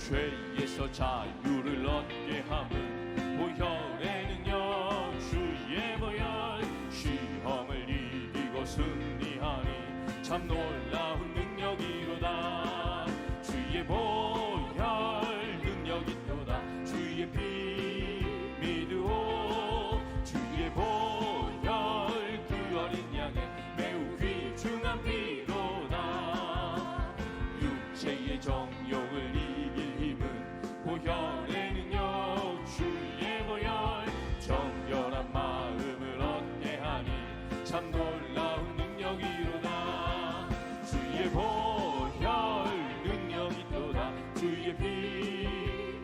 죄에서 자유를 얻게 함은 보혈의 능력 주의 보혈 시험을 이기고 승리하니 참 놀라운 능력이로다 주의 보혈 능력이로다 주의 피 믿으오 주의 보혈 그 어린 양의 매우 귀중한 피로다 육체의 정욕을 이길 힘은 보혈의 능력 주의 보혈 정결한 마음을 얻게 하니 참 놀라운 능력이로다 주의 보혈 능력이로다 주의 피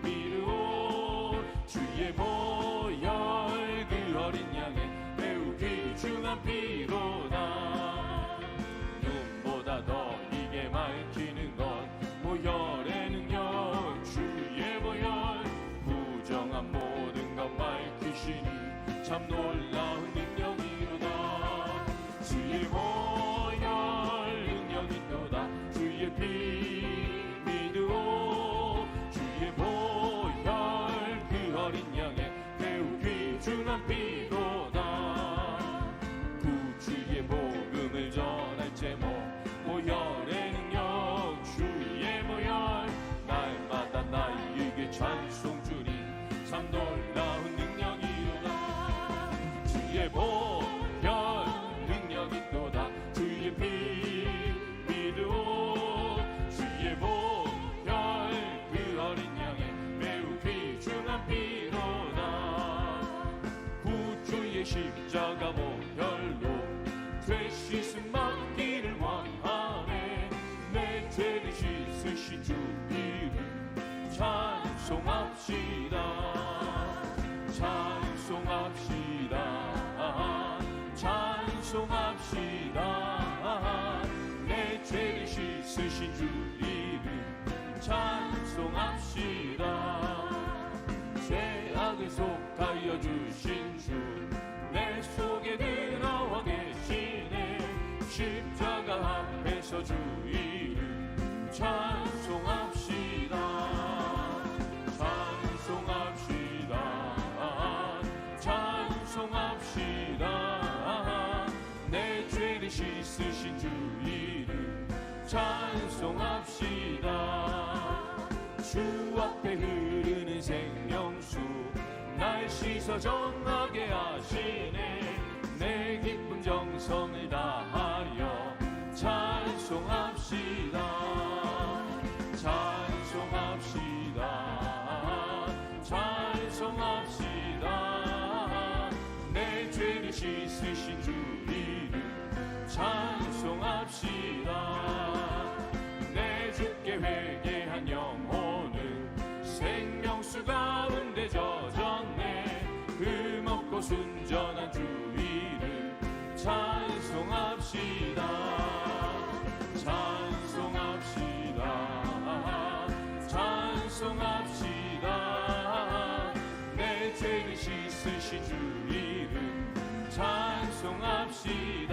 믿으오 주의 보혈 그 어린 양의 매우 귀중한 피로다 눈보다 더 이게 밝히는 것 보혈의 능력 주의 보혈 부정한 모든 것 밝히시니 참 놀라운 능력이로다 주의 보혈 능력이로다 주의 피 믿으오 주의 보혈 그 어린 양의 매우 귀중한 피로다 구주의 복음을 전할 제목 보혈의 능력 주의 보혈 날마다 나에게 찬송 주니 참 놀라운 능력이로다 주의 보혈 능력이로다 주의 피 믿으오 주의 보혈 그 어린 양의 매우 귀중한 피로다 구주의 십자가 보혈로 죄 씻음 받기를 원하네 내 죄를 씻으신 주 이름 찬송합시다 찬송합시다 찬송합시다 내 죄를 씻으신 주 이름 찬송합시다 죄악을 속하여 주신 주 내 속에 들어와 계시네 십자가 앞에서 주 이름 찬송합시다 찬송합시다 찬송합시다 내 죄를 씻으신 주 이름 찬송합시다 주 앞에 흐르는 생명수 날 씻어 정하게 하시네 내 기쁨 정성을 다하여 찬송합시다 찬송합시다 찬송합시다 내 죄를 씻으신 주 이름 찬송합시다 내 주께 회개한 영혼은 생명수 가운데 젖었네 그 먹고 순전한 주 이름 찬송합시다 찬송합시다 찬송합시다 내 죄를 씻으신 주 이름 찬송합시다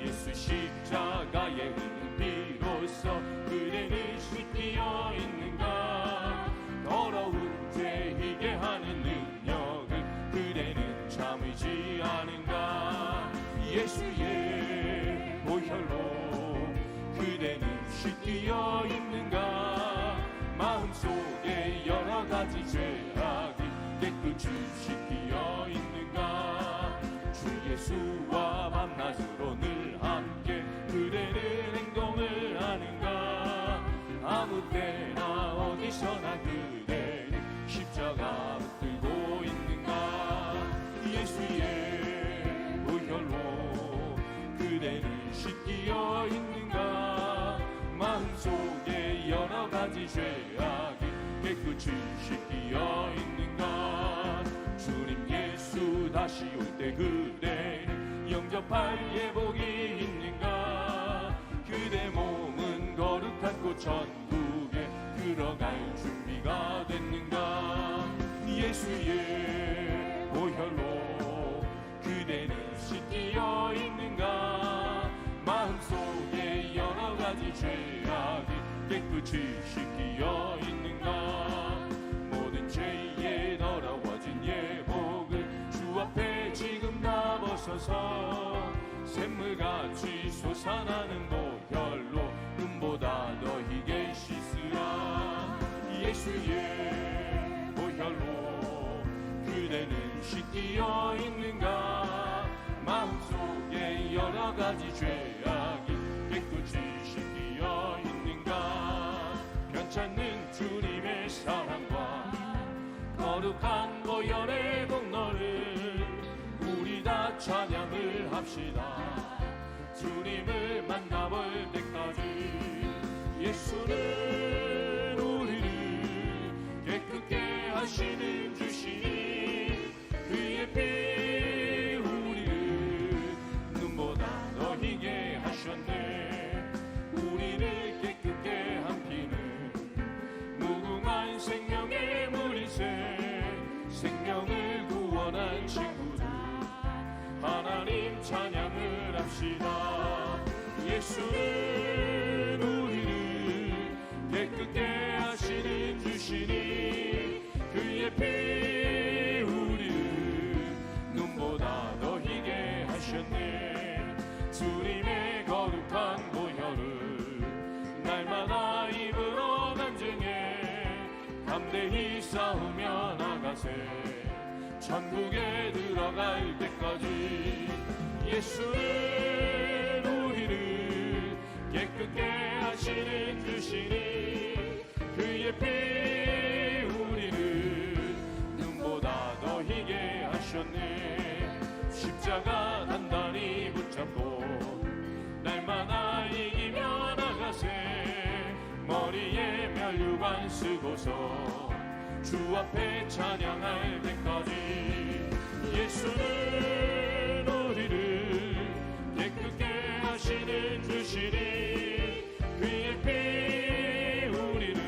예수 십자가의 피로써 그대는 씻기어 있는가 더러운 죄 희게 하는 능력을 그대는 참으지 않은가 예수의 보혈로 그대는 씻기어 있는가 마음속에 여러 가지 죄악이 깨끗이 씻기어 있는가 주 예수와 밤낮으로 늘 함께 그대는 행동을 하는가 아무 때나 어디서나 그대는 십자가 붙들고 있는가 예수의 보혈로 그대는 씻기어 있는가 마음속에 여러 가지 죄악이 깨끗이 씻기어 있는가 주님 예수 다시 올 때 그대는 영접할 예복이 있는가 그대 몸은 거룩한 꽃 천국에 들어갈 준비가 됐는가 예수의 보혈로 그대는 씻기어 있는가 마음속에 여러 가지 죄악이 깨끗이 씻기어 있는가. 모든 죄에 더러워진 예복을 주 앞에 지금 다 벗어서 샘물같이 솟아나는 보혈로 눈보다 더 희게 씻으라. 예수의 보혈로 그대는 씻기어 있는가. 마음속에 여러 가지 죄악이 깨끗이 씻기어 있는가. 변찮는 주님의 사랑과 거룩한 보혈의 공로를 우리 다 찬양을 합시다. 주님을 만나볼 때까지. 예수는 우리를 깨끗게 하시는 주시니 그의 피 우리를 눈보다 더 희게 하셨네. 우리를 깨끗게 한 피는 무궁한 생명의 물이세. 생명을 구원한 친구들 하나님 찬양을 합시다. 예수는 우리를 깨끗게 하시는 주시니 그의 피 우리를 눈보다 더 희게 하셨네. 주님의 거룩한 보혈을 날마다 입으로 간증해 담대히 싸우며 나가세. 천국에 들어갈 때까지. 예수는 우리를 깨끗게 하시는 주시니 그의 피 우리를 눈보다 더 희게 하셨네. 십자가 단단히 붙잡고 날마다 이기며 나가세. 머리에 면류관 쓰고서 주 앞에 찬양할 때까지. 예수는 우리를 깨끗게 하시는 주시니 그의 피 우리를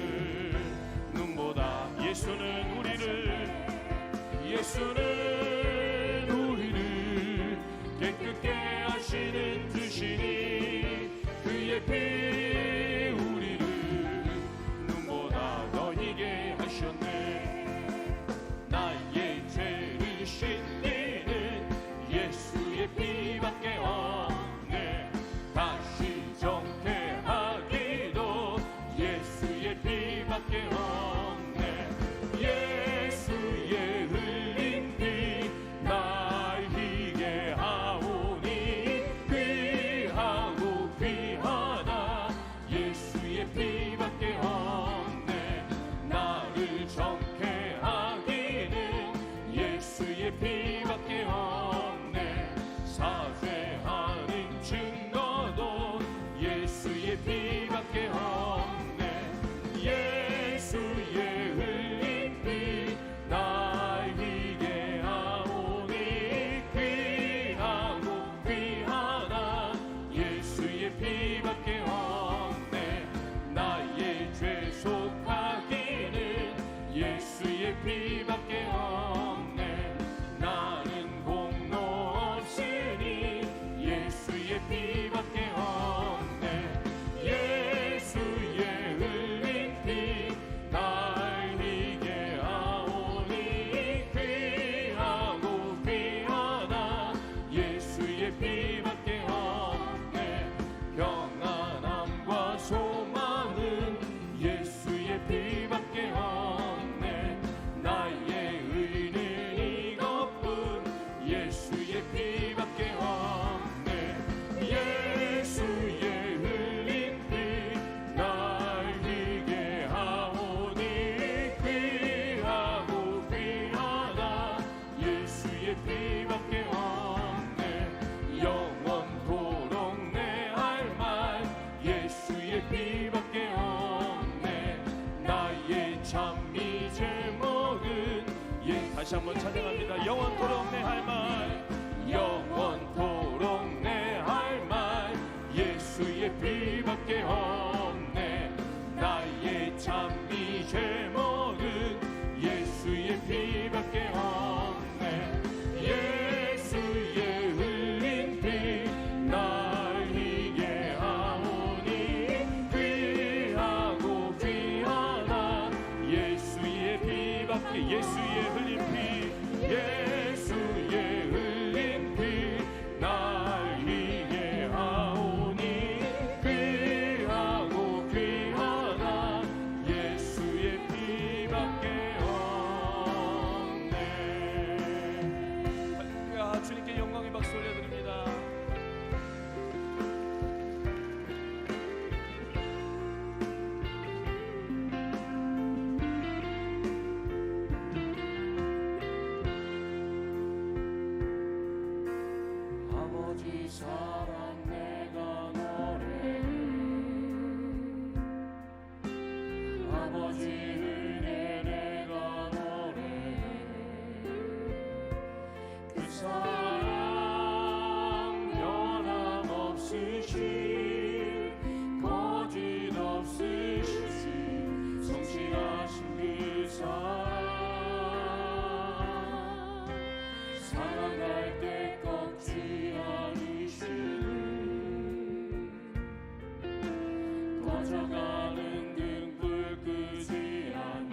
눈보다. 예수는 우리를 깨끗게 하시는 주시니 그의 피 우리를 눈보다 더 희게 하셨네. 나의 죄를 씻기는 예수의 피밖에 없네. 다시 정케하기도 예수의 피밖에 없네. 예수의 흘린 피 날 희게 하오니 귀하고 귀하다. 예수의 피밖에 없네. 나를 정케하기는 예수의 피밖에 없네. 사죄하는 증거도 예수의 피밖에 없네. 예수의 흘린 피 날 희게 하오니 귀하고 귀하다. 예수의 피밖에 없네. 나의 죄 속하기는 예수의 피밖에 없네. 나는 공로 없으니 예수의 피밖에 없네. 예수의 흘린 피 날 희게 하오니 귀하고 귀하다. 예수의 피밖에 없네. 평안함과 소망은 예수의 피밖에 없네. 나의 의는 이것뿐 예수의 피밖에 없네. 예수의 흘린 피 날 희게 하오니 귀하고 귀하다. 예수의 피밖에 없네. 영원토록 내 할 말 예수의 피밖에 없네. 나의 찬미 제목은 다시 한번 찬양합니다. 영원토록 내 할 말. 영원토록 내 할 말 예수의 피밖에 없네. 나의 찬미 제목은 예수의 피밖에 없네. 예수의 흘린 피 날 희게 하오니 귀하고 아버지 은혜 내가 노래해 그 사랑 변함없으신 거짓 없으신 성실하신 그 사랑 사랑할 때 꺾지 않으시는 꺼져가는 등불 끄지 않는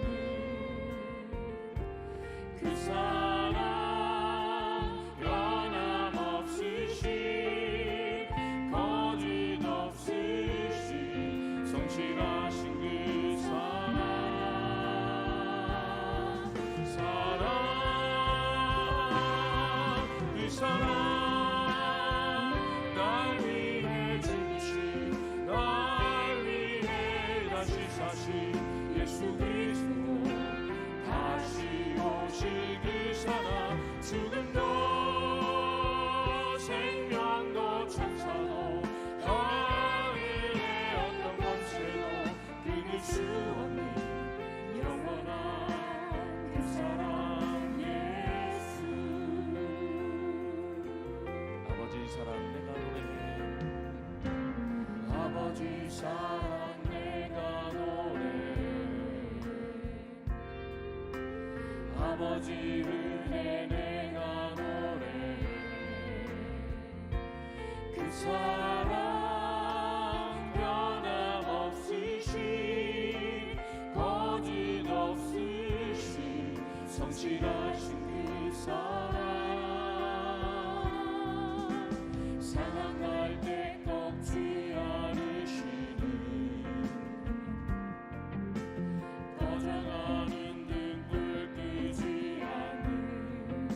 그 사랑 변함없으신 거짓 없으신 성실하신 그 사랑 그 사랑 날 위해 죽으신 날 위해 다시 사신 예수 그리스도 다시 오실 그 사랑 죽음도 생명도 천사도 하늘의 어떤 권세도 끊을 수 없는 영원한 그 사랑 예수 아버지 사랑 내가 노래해 아버지 사랑 내가 노래해 아버지 은혜 내가 노래해 그 사랑 변함없으신 거짓 없으신 성실하신 그 사랑 사랑할 때 꺾지 않으시는 꺼져가는 등불 끄지 않는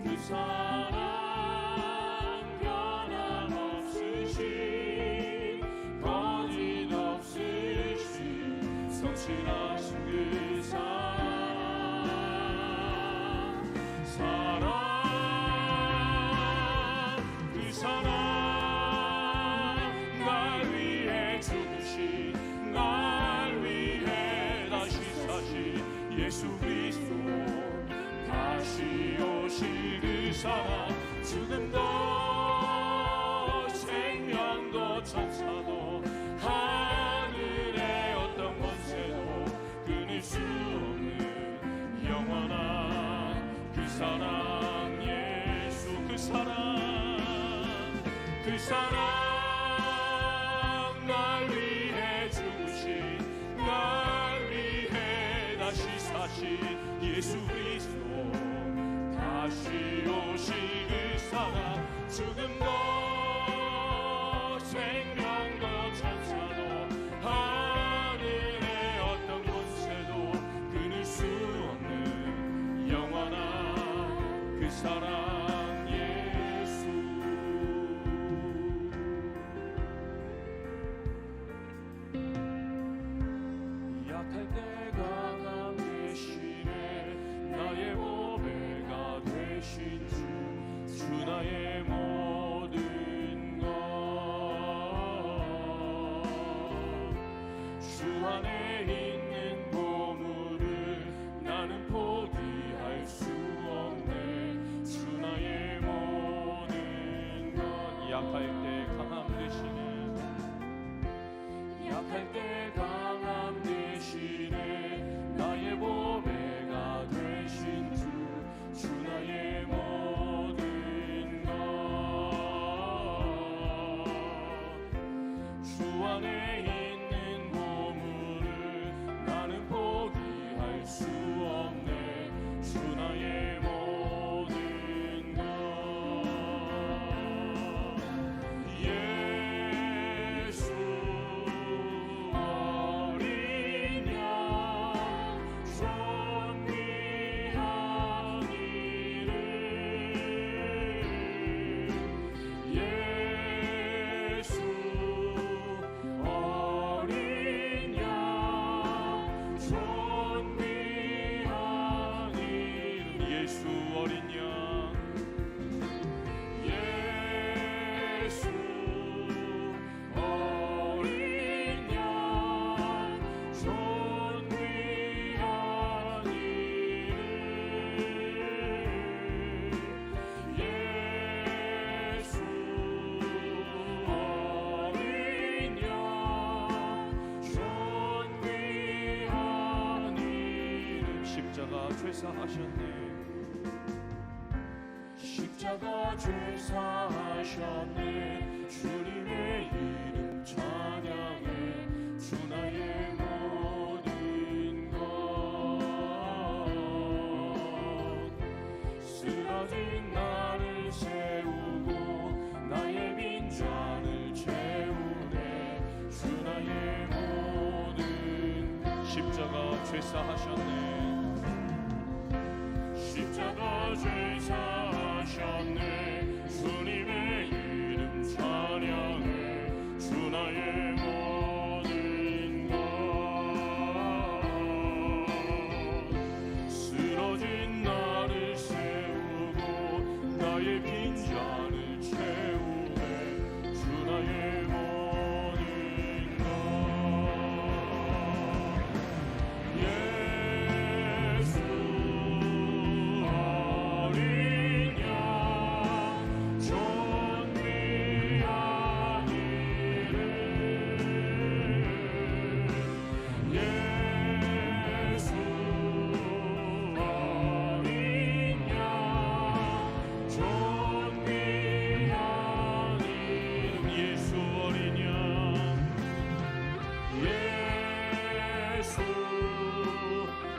그 사랑 변함없으신 거짓 없으신 성실하신 그 그 사랑 날 위해 죽으신 날 위해 다시 사신 예수 그리스도 다시 오실 그 사랑 죽음도 생명도 천사도 하늘의 어떤 권세도 끊을 수 없는 영원한 그 사랑 예수 그 사랑 날 위해 죽으신 날 위해 다시 사신 예수 그리스도 다시 오실 그 사랑 죽음도 생명도 천사도 하늘의 어떤 권세도 끊을 수 없는 영원한 그 사랑 예수 약할 때 강함 대신에 나의 보배가 되신 주 나의 모든 것 주 안에 있는 보물을 나는 포기할 수 없네 주 나의 모든 것 약할 때 강함 대신에 약할 때 강함 대신에 죄사하셨네. 십자가 죄사하셨네. 주님의 이름 찬양해. 주 나의 모든 것. 쓰러진 나를 세우고 나의 빈잔을 채우네. 주 나의 모든 것. 십자가 죄사하셨네. 십자가 죄사하셨네. 주님의 이름 찬양해. 주 나의 모든 것. 쓰러진 나를 세우고 나의 빈잔을 채우네. 주 나의 모든 것. 예수 어린 양 존귀한 이름. 예수 어린 양 존귀한 이름. 예수 어린 양. 예수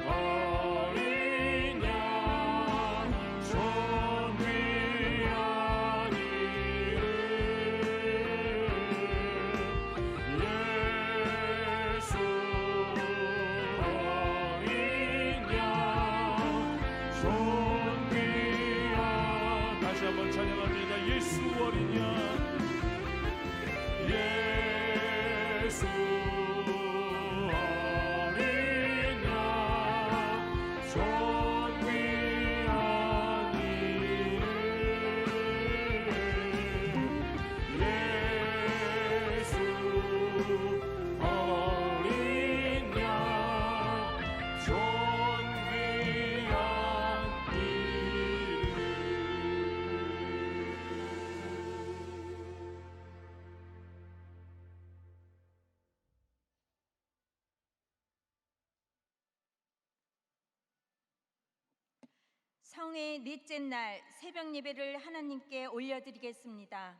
어린 양 존귀한 이름. 예수 어린 양 존귀한. 다시 한번 찬양합니다. 예수 어린 양. 예수 어린 양 존귀한 이름. 예수 어린 양 존귀한 이름. 성의 넷째 날 새벽 예배를 하나님께 올려드리겠습니다.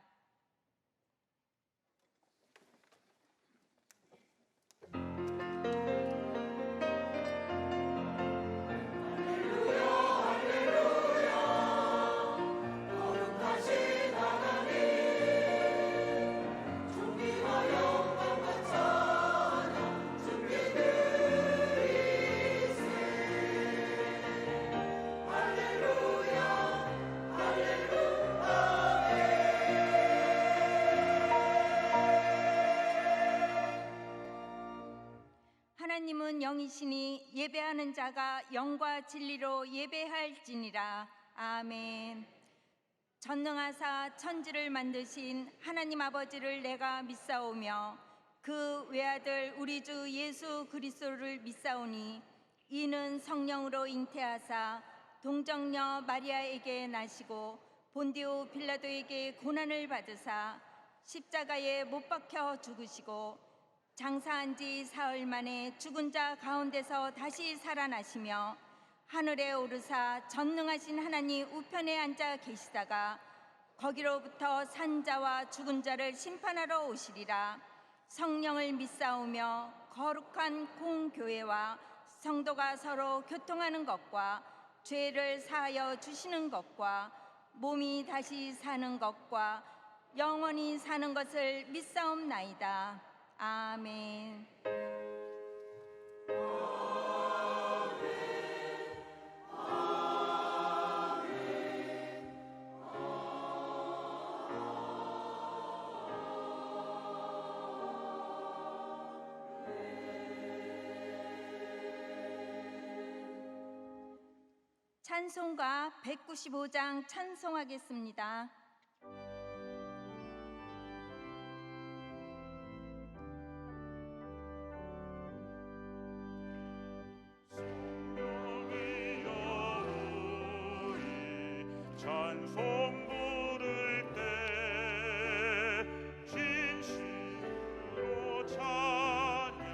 하나님은 영이시니 예배하는 자가 영과 진리로 예배할지니라. 아멘. 전능하사 천지를 만드신 하나님 아버지를 내가 믿사오며 그 외아들 우리 주 예수 그리스도를 믿사오니 이는 성령으로 잉태하사 동정녀 마리아에게 나시고 본디오 빌라도에게 고난을 받으사 십자가에 못 박혀 죽으시고 장사한 지 사흘 만에 죽은 자 가운데서 다시 살아나시며 하늘에 오르사 전능하신 하나님 우편에 앉아 계시다가 거기로부터 산자와 죽은 자를 심판하러 오시리라. 성령을 믿사오며 거룩한 공교회와 성도가 서로 교통하는 것과 죄를 사하여 주시는 것과 몸이 다시 사는 것과 영원히 사는 것을 믿사옵나이다. 아멘. 찬송가 195장 찬송하겠습니다. 찬송 부를 때 진심으로 찬양하게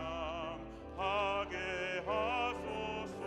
하소서.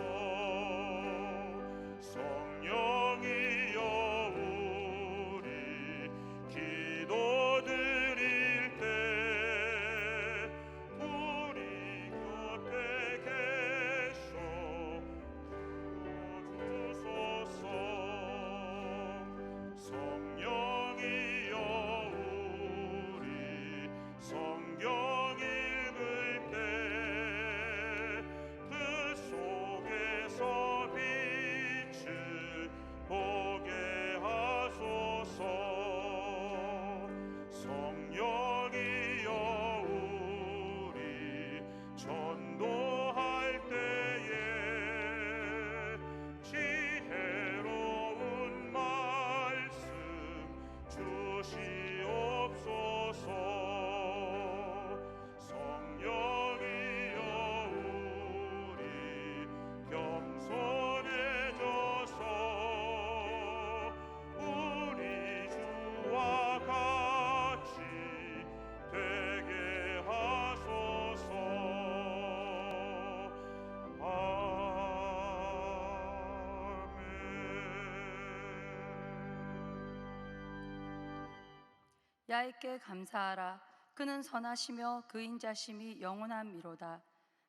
야훼께 감사하라. 그는 선하시며 그 인자심이 영원함이로다.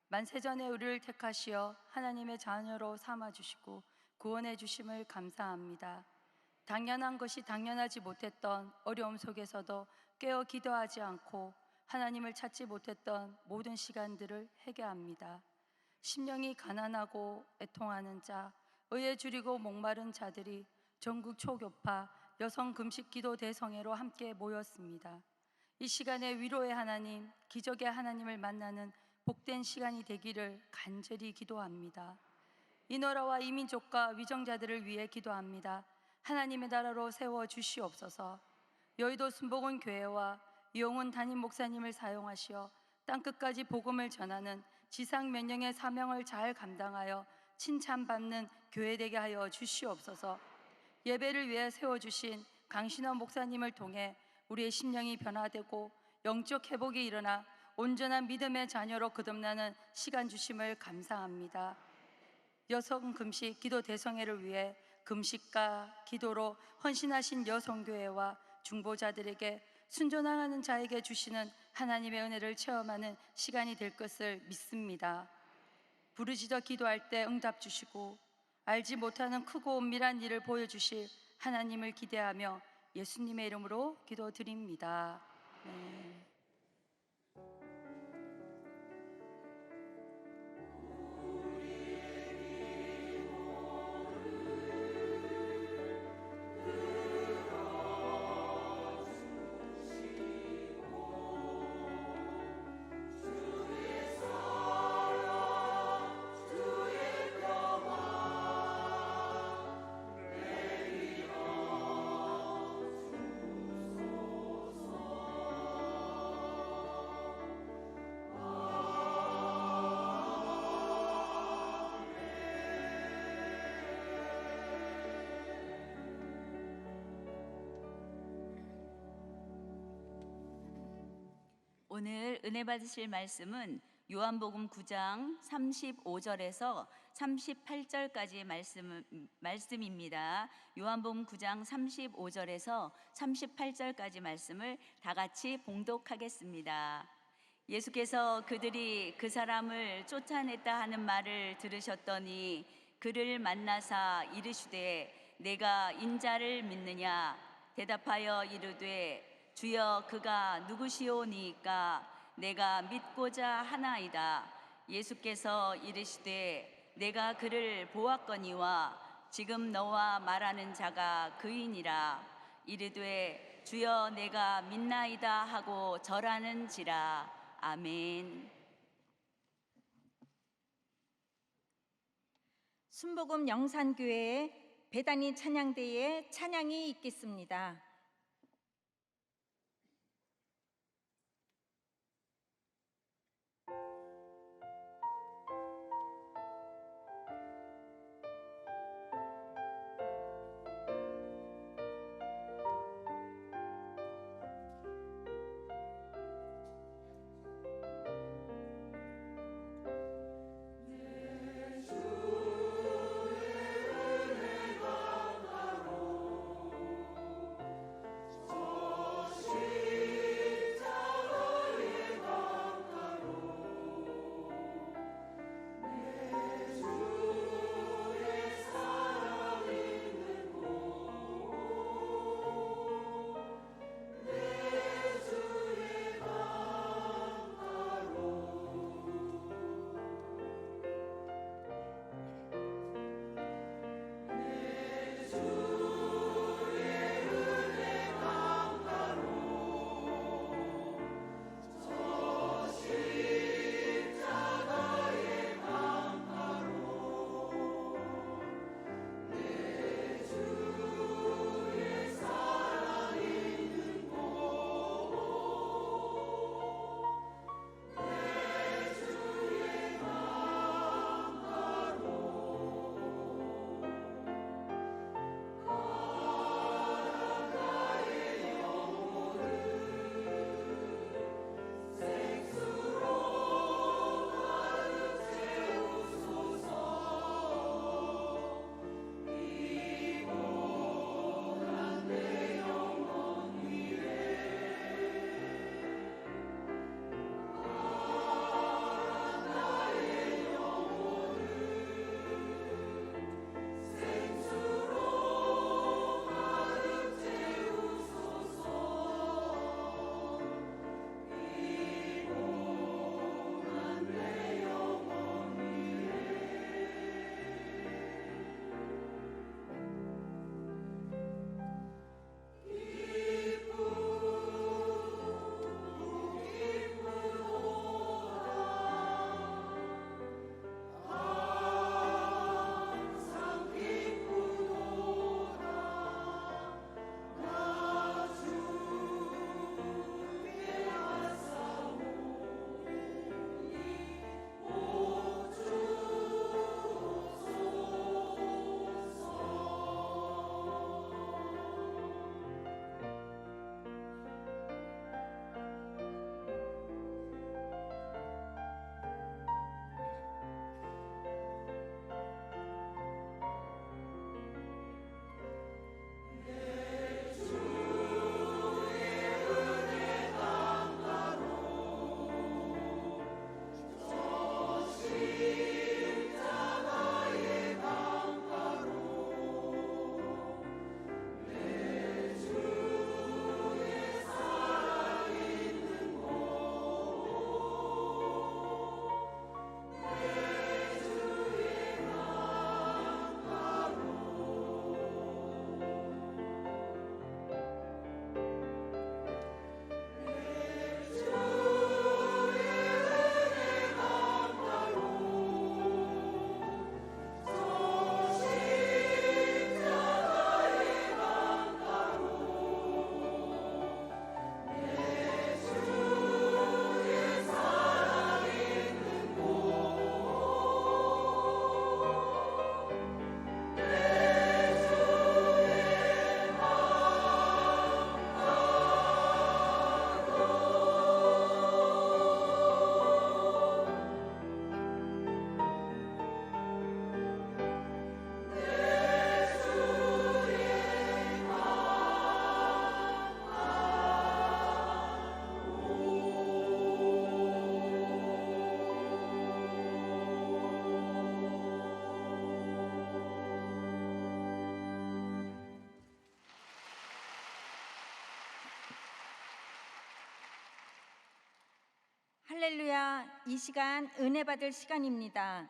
만세전에 우리를 택하시어 하나님의 자녀로 삼아주시고 구원해 주심을 감사합니다. 당연한 것이 당연하지 못했던 어려움 속에서도 깨어 기도하지 않고 하나님을 찾지 못했던 모든 시간들을 회개합니다. 심령이 가난하고 애통하는 자, 의에 줄이고 목마른 자들이 전국 초교파 여성 금식 기도 대성회로 함께 모였습니다. 이 시간에 위로의 하나님, 기적의 하나님을 만나는 복된 시간이 되기를 간절히 기도합니다. 이 나라와 이 민족과 위정자들을 위해 기도합니다. 하나님의 나라로 세워 주시옵소서. 여의도 순복음 교회와 이용훈 담임 목사님을 사용하시어 땅끝까지 복음을 전하는 지상 면령의 사명을 잘 감당하여 칭찬받는 교회 되게 하여 주시옵소서. 예배를 위해 세워주신 강신원 목사님을 통해 우리의 심령이 변화되고 영적 회복이 일어나 온전한 믿음의 자녀로 거듭나는 시간 주심을 감사합니다. 여성 금식 기도 대성회를 위해 금식과 기도로 헌신하신 여성교회와 중보자들에게 순종하는 자에게 주시는 하나님의 은혜를 체험하는 시간이 될 것을 믿습니다. 부르짖어 기도할 때 응답 주시고 알지 못하는 크고 은밀한 일을 보여주실 하나님을 기대하며 예수님의 이름으로 기도드립니다. 네. 오늘 은혜 받으실 말씀은 요한복음 9장 35절에서 38절까지의 말씀입니다. 요한복음 9장 35절에서 38절까지 말씀을 다 같이 봉독하겠습니다. 예수께서 그들이 그 사람을 쫓아냈다 하는 말을 들으셨더니 그를 만나사 이르시되 내가 인자를 믿느냐? 대답하여 이르되 주여 그가 누구시오니이까? 내가 믿고자 하나이다. 예수께서 이르시되 내가 그를 보았거니와 지금 너와 말하는 자가 그이니라. 이르되 주여 내가 믿나이다 하고 절하는지라. 아멘. 순복음 영산교회에 배단위 찬양대에 찬양이 있겠습니다. 할렐루야, 이 시간 은혜 받을 시간입니다.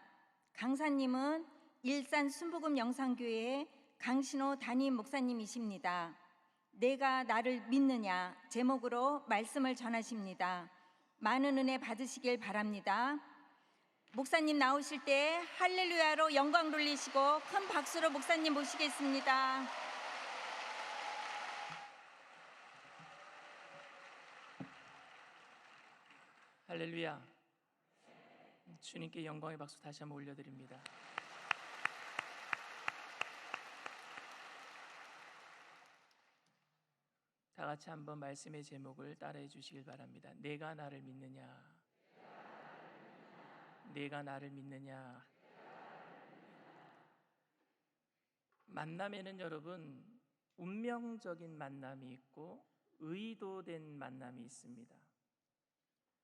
강사님은 일산 순복음 영상교회의 강신호 담임 목사님이십니다. 내가 나를 믿느냐 제목으로 말씀을 전하십니다. 많은 은혜 받으시길 바랍니다. 목사님 나오실 때 할렐루야로 영광 돌리시고 큰 박수로 목사님 모시겠습니다. 할렐루야. 주님께 영광의 박수 다시 한번 올려드립니다. 다 같이 한번 말씀의 제목을 따라해 주시길 바랍니다. 내가 나를 믿느냐? 내가 나를 믿느냐? 만남에는 여러분 운명적인 만남이 있고 의도된 만남이 있습니다.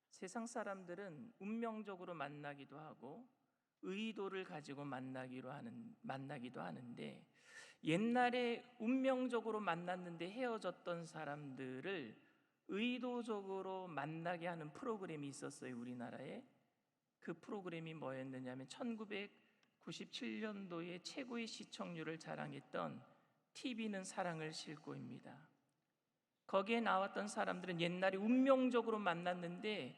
세상 사람들은 운명적으로 만나기도 하고 의도를 가지고 만나기도 하는데, 옛날에 운명적으로 만났는데 헤어졌던 사람들을 의도적으로 만나게 하는 프로그램이 있었어요, 우리나라에. 그 프로그램이 뭐였느냐면 1997년도에 최고의 시청률을 자랑했던 TV는 사랑을 싣고입니다. 거기에 나왔던 사람들은 옛날에 운명적으로 만났는데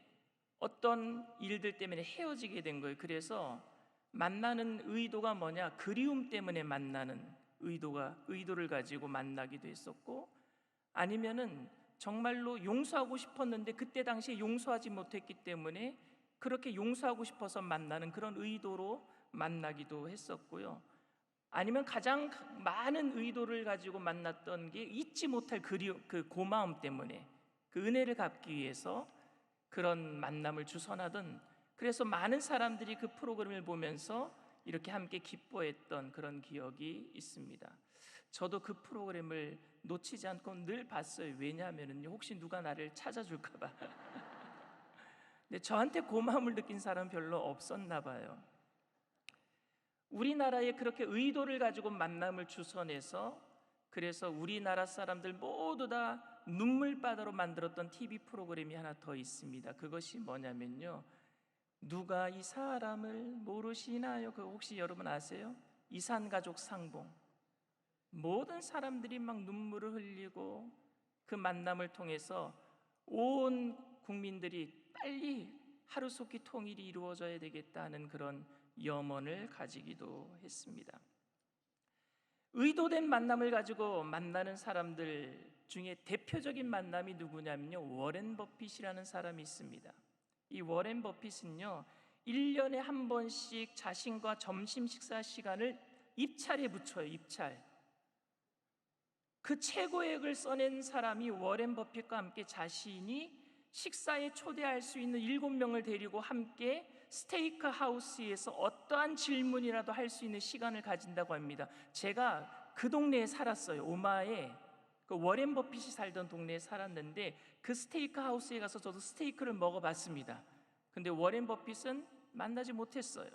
어떤 일들 때문에 헤어지게 된 거예요. 그래서 만나는 의도가 뭐냐? 그리움 때문에 만나는 의도를 가지고 만나기도 했었고, 아니면은 정말로 용서하고 싶었는데 그때 당시에 용서하지 못했기 때문에 그렇게 용서하고 싶어서 만나는 그런 의도로 만나기도 했었고요. 아니면 가장 많은 의도를 가지고 만났던 게 잊지 못할 그 고마움 때문에, 그 은혜를 갚기 위해서 그런 만남을 주선하던, 그래서 많은 사람들이 그 프로그램을 보면서 이렇게 함께 기뻐했던 그런 기억이 있습니다. 저도 그 프로그램을 놓치지 않고 늘 봤어요. 왜냐하면 혹시 누가 나를 찾아줄까 봐. 근데 저한테 고마움을 느낀 사람은 별로 없었나 봐요. 우리나라에 그렇게 의도를 가지고 만남을 주선해서, 그래서 우리나라 사람들 모두 다 눈물바다로 만들었던 TV 프로그램이 하나 더 있습니다. 그것이 뭐냐면요, 누가 이 사람을 모르시나요? 그거 혹시 여러분 아세요? 이산가족 상봉. 모든 사람들이 막 눈물을 흘리고 그 만남을 통해서 온 국민들이 빨리 하루속히 통일이 이루어져야 되겠다는 그런 염원을 가지기도 했습니다. 의도된 만남을 가지고 만나는 사람들 중에 대표적인 만남이 누구냐면요, 워렌 버핏이라는 사람이 있습니다. 이 워렌 버핏은요, 1년에 한 번씩 자신과 점심 식사 시간을 입찰에 붙여요. 입찰. 그 최고액을 써낸 사람이 워렌 버핏과 함께 자신이 식사에 초대할 수 있는 7명을 데리고 함께 스테이크 하우스에서 어떠한 질문이라도 할 수 있는 시간을 가진다고 합니다. 제가 그 동네에 살았어요. 오마에 그 워렌 버핏이 살던 동네에 살았는데, 그 스테이크 하우스에 가서 저도 스테이크를 먹어봤습니다. 근데 워렌 버핏은 만나지 못했어요.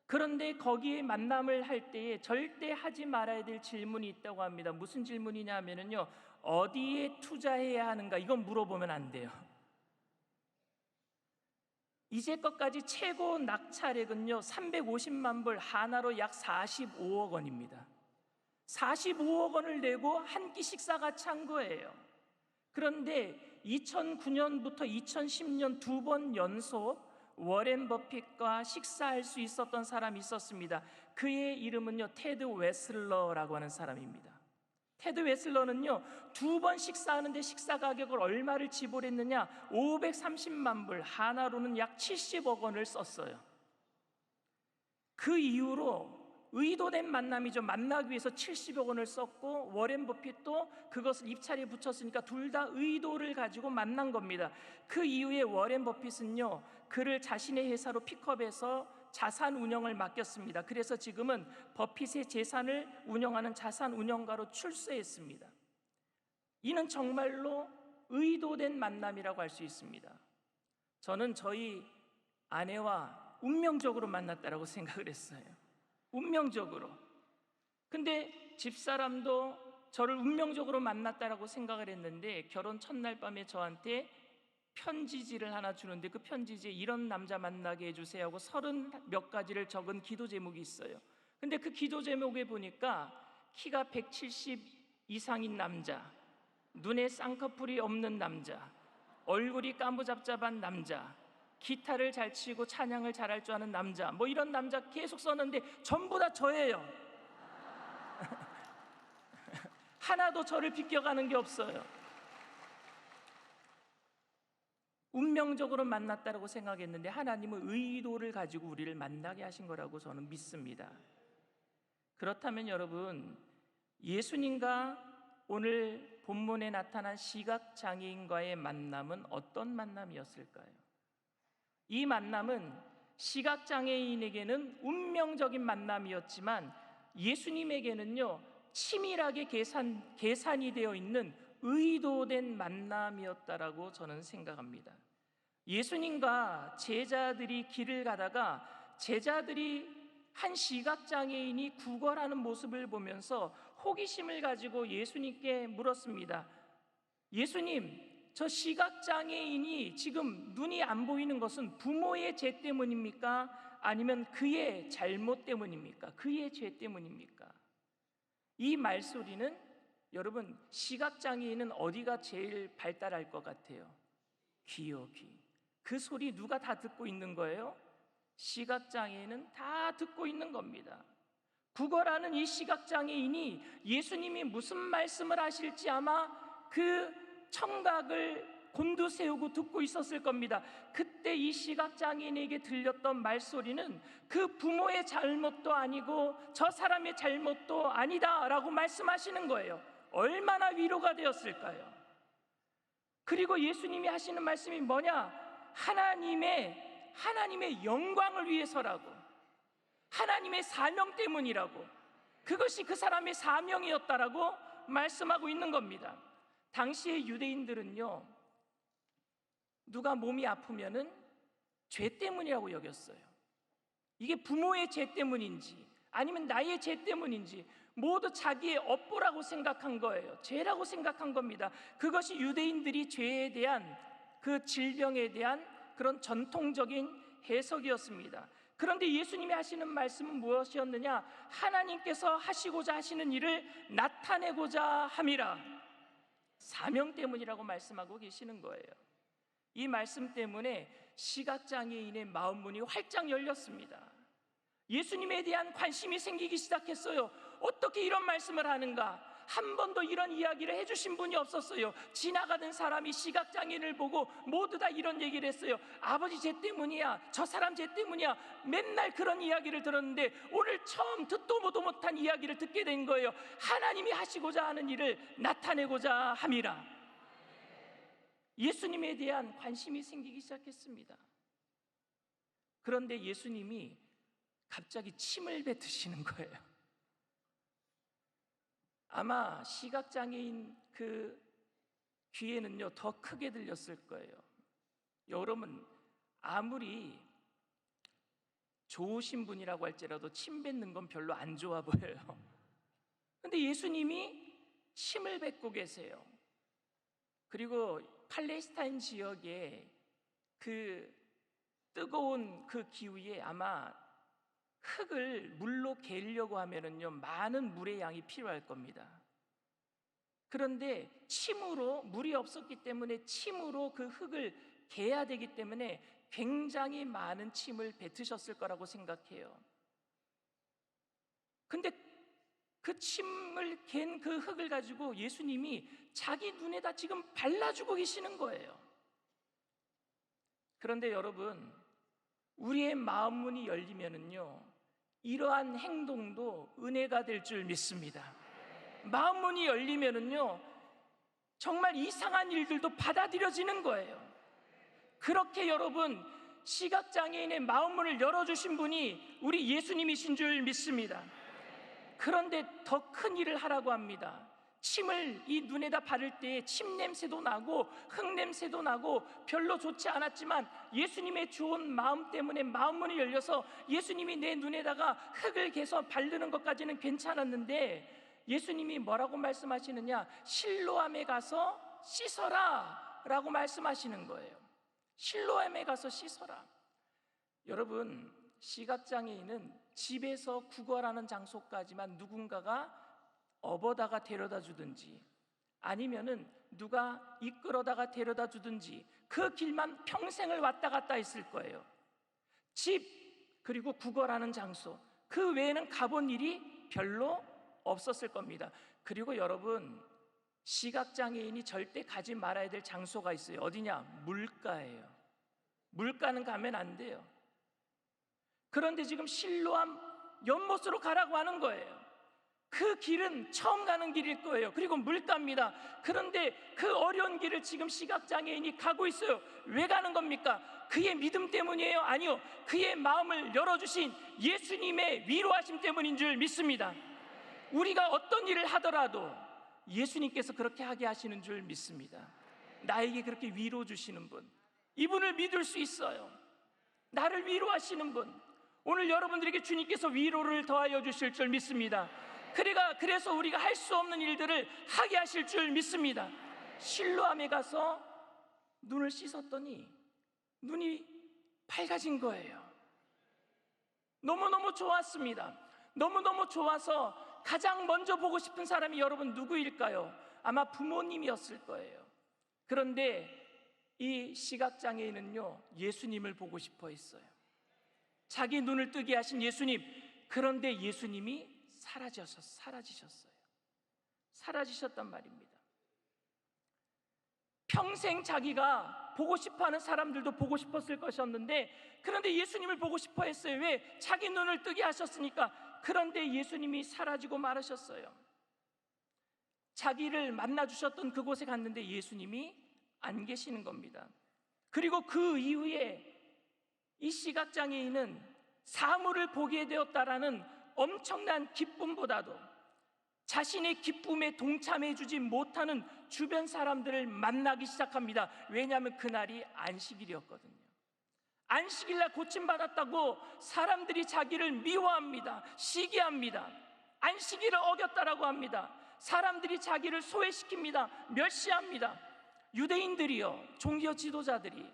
그런데 거기에 만남을 할 때에 절대 하지 말아야 될 질문이 있다고 합니다. 무슨 질문이냐 하면요, 어디에 투자해야 하는가, 이건 물어보면 안 돼요. 이제껏까지 최고 낙찰액은요 350만 불, 하나로 약 45억 원입니다. 45억 원을 내고 한 끼 식사 같이 한 거예요. 그런데 2009년부터 2010년 2번 연속 워렌 버핏과 식사할 수 있었던 사람이 있었습니다. 그의 이름은요 테드 웨슬러라고 하는 사람입니다. 테드 웨슬러는요 2번 식사하는데 식사 가격을 얼마를 지불했느냐, 530만 불, 하나로는 약 70억 원을 썼어요. 그 이후로 의도된 만남이죠. 만나기 위해서 70억 원을 썼고, 워렌 버핏도 그것을 입찰에 붙였으니까 둘 다 의도를 가지고 만난 겁니다. 그 이후에 워렌 버핏은요 그를 자신의 회사로 픽업해서 자산 운영을 맡겼습니다. 그래서 지금은 버핏의 재산을 운영하는 자산 운영가로 출세했습니다. 이는 정말로 의도된 만남이라고 할 수 있습니다. 저는 저희 아내와 운명적으로 만났다라고 생각을 했어요. 운명적으로. 근데 집사람도 저를 운명적으로 만났다라고 생각을 했는데, 결혼 첫날 밤에 저한테 편지지를 하나 주는데 그 편지지에 이런 남자 만나게 해주세요 하고 30몇 가지를 적은 기도 제목이 있어요. 근데 그 기도 제목에 보니까 키가 170 이상인 남자, 눈에 쌍꺼풀이 없는 남자, 얼굴이 까무잡잡한 남자, 기타를 잘 치고 찬양을 잘할 줄 아는 남자, 뭐 이런 남자 계속 썼는데 전부 다 저예요. 하나도 저를 비껴가는 게 없어요. 운명적으로 만났다고 생각했는데 하나님은 의도를 가지고 우리를 만나게 하신 거라고 저는 믿습니다. 그렇다면 여러분, 예수님과 오늘 본문에 나타난 시각장애인과의 만남은 어떤 만남이었을까요? 이 만남은 시각장애인에게는 운명적인 만남이었지만 예수님에게는요, 치밀하게 계산이 되어 있는 의도된 만남이었다라고 저는 생각합니다. 예수님과 제자들이 길을 가다가 제자들이 한 시각장애인이 구걸하는 모습을 보면서 호기심을 가지고 예수님께 물었습니다. 예수님, 저 시각장애인이 지금 눈이 안 보이는 것은 부모의 죄 때문입니까? 아니면 그의 잘못 때문입니까? 그의 죄 때문입니까? 이 말소리는 여러분, 시각장애인은 어디가 제일 발달할 것 같아요? 귀요, 귀. 그 소리 누가 다 듣고 있는 거예요? 시각장애인은 다 듣고 있는 겁니다. 구걸하는 이 시각장애인이 예수님이 무슨 말씀을 하실지 아마 그 청각을 곤두세우고 듣고 있었을 겁니다. 그때 이 시각장애인에게 들렸던 말소리는 그 부모의 잘못도 아니고 저 사람의 잘못도 아니다라고 말씀하시는 거예요. 얼마나 위로가 되었을까요? 그리고 예수님이 하시는 말씀이 뭐냐? 하나님의 영광을 위해서라고, 하나님의 사명 때문이라고, 그것이 그 사람의 사명이었다라고 말씀하고 있는 겁니다. 당시의 유대인들은요, 누가 몸이 아프면은 죄 때문이라고 여겼어요. 이게 부모의 죄 때문인지 아니면 나의 죄 때문인지 모두 자기의 업보라고 생각한 거예요. 죄라고 생각한 겁니다. 그것이 유대인들이 죄에 대한, 그 질병에 대한 그런 전통적인 해석이었습니다. 그런데 예수님이 하시는 말씀은 무엇이었느냐? 하나님께서 하시고자 하시는 일을 나타내고자 함이라. 사명 때문이라고 말씀하고 계시는 거예요. 이 말씀 때문에 시각장애인의 마음 문이 활짝 열렸습니다. 예수님에 대한 관심이 생기기 시작했어요. 어떻게 이런 말씀을 하는가? 한 번도 이런 이야기를 해주신 분이 없었어요. 지나가던 사람이 시각장애인을 보고 모두 다 이런 얘기를 했어요. 아버지 죄 때문이야, 저 사람 죄 때문이야. 맨날 그런 이야기를 들었는데 오늘 처음 듣도 보도 못한 이야기를 듣게 된 거예요. 하나님이 하시고자 하는 일을 나타내고자 함이라. 예수님에 대한 관심이 생기기 시작했습니다. 그런데 예수님이 갑자기 침을 뱉으시는 거예요. 아마 시각장애인 그 귀에는요 더 크게 들렸을 거예요. 여러분, 아무리 좋으신 분이라고 할지라도 침 뱉는 건 별로 안 좋아 보여요. 근데 예수님이 침을 뱉고 계세요. 그리고 팔레스타인 지역에 그 뜨거운 그 기후에 아마 흙을 물로 개려고 하면은요 많은 물의 양이 필요할 겁니다. 그런데 침으로, 물이 없었기 때문에 침으로 그 흙을 개야 되기 때문에 굉장히 많은 침을 뱉으셨을 거라고 생각해요. 근데 그 침을 갠 그 흙을 가지고 예수님이 자기 눈에다 지금 발라주고 계시는 거예요. 그런데 여러분, 우리의 마음 문이 열리면은요 이러한 행동도 은혜가 될 줄 믿습니다. 마음 문이 열리면은요 정말 이상한 일들도 받아들여지는 거예요. 그렇게 여러분, 시각장애인의 마음 문을 열어주신 분이 우리 예수님이신 줄 믿습니다. 그런데 더 큰 일을 하라고 합니다. 침을 이 눈에다 바를 때에 침 냄새도 나고 흙 냄새도 나고 별로 좋지 않았지만 예수님의 좋은 마음 때문에 마음 문이 열려서 예수님이 내 눈에다가 흙을 개서 바르는 것까지는 괜찮았는데 예수님이 뭐라고 말씀하시느냐? 실로암에 가서 씻어라 라고 말씀하시는 거예요. 실로암에 가서 씻어라. 여러분, 시각장애인은 집에서 구걸하는 장소까지만 누군가가 업어다가 데려다 주든지 아니면은 누가 이끌어다가 데려다 주든지 그 길만 평생을 왔다 갔다 했을 거예요. 집, 그리고 구걸하는 장소, 그 외에는 가본 일이 별로 없었을 겁니다. 그리고 여러분, 시각장애인이 절대 가지 말아야 될 장소가 있어요. 어디냐? 물가예요. 물가는 가면 안 돼요. 그런데 지금 실로암 연못으로 가라고 하는 거예요. 그 길은 처음 가는 길일 거예요. 그리고 물가입니다. 그런데 그 어려운 길을 지금 시각장애인이 가고 있어요. 왜 가는 겁니까? 그의 믿음 때문이에요? 아니요, 그의 마음을 열어주신 예수님의 위로하심 때문인 줄 믿습니다. 우리가 어떤 일을 하더라도 예수님께서 그렇게 하게 하시는 줄 믿습니다. 나에게 그렇게 위로 주시는 분, 이분을 믿을 수 있어요. 나를 위로하시는 분, 오늘 여러분들에게 주님께서 위로를 더하여 주실 줄 믿습니다. 그래서 우리가 할 수 없는 일들을 하게 하실 줄 믿습니다. 실로암에 가서 눈을 씻었더니 눈이 밝아진 거예요. 너무너무 좋았습니다. 너무너무 좋아서 가장 먼저 보고 싶은 사람이 여러분 누구일까요? 아마 부모님이었을 거예요. 그런데 이 시각장애인은요, 예수님을 보고 싶어 했어요. 자기 눈을 뜨게 하신 예수님. 그런데 예수님이 사라지셨어요. 사라지셨단 말입니다. 평생 자기가 보고 싶어하는 사람들도 보고 싶었을 것이었는데, 그런데 예수님을 보고 싶어 했어요. 왜? 자기 눈을 뜨게 하셨으니까. 그런데 예수님이 사라지고 말으셨어요. 자기를 만나주셨던 그곳에 갔는데 예수님이 안 계시는 겁니다. 그리고 그 이후에 이 시각장애인은 사물을 보게 되었다라는 엄청난 기쁨보다도 자신의 기쁨에 동참해주지 못하는 주변 사람들을 만나기 시작합니다. 왜냐하면 그날이 안식일이었거든요. 안식일날 고침받았다고 사람들이 자기를 미워합니다. 시기합니다. 안식일을 어겼다라고 합니다. 사람들이 자기를 소외시킵니다. 멸시합니다. 유대인들이요, 종교 지도자들이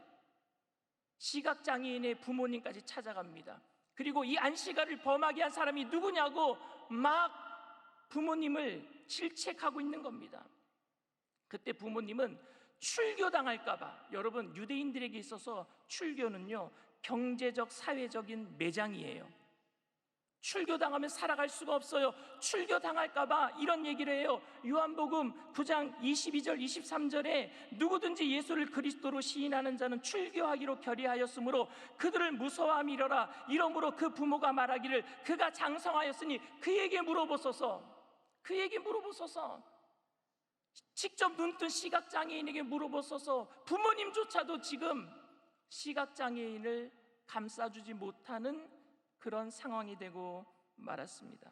시각장애인의 부모님까지 찾아갑니다. 그리고 이 안식일을 범하게 한 사람이 누구냐고 막 부모님을 질책하고 있는 겁니다. 그때 부모님은 출교당할까봐, 여러분, 유대인들에게 있어서 출교는요, 경제적, 사회적인 매장이에요. 출교당하면 살아갈 수가 없어요. 출교당할까봐 이런 얘기를 해요. 요한복음 9장 22절 23절에 누구든지 예수를 그리스도로 시인하는 자는 출교하기로 결의하였으므로 그들을 무서워함이러라. 이러므로 그 부모가 말하기를 그가 장성하였으니 그에게 물어보소서. 그에게 물어보소서. 직접 눈뜬 시각장애인에게 물어보소서. 부모님조차도 지금 시각장애인을 감싸주지 못하는 그런 상황이 되고 말았습니다.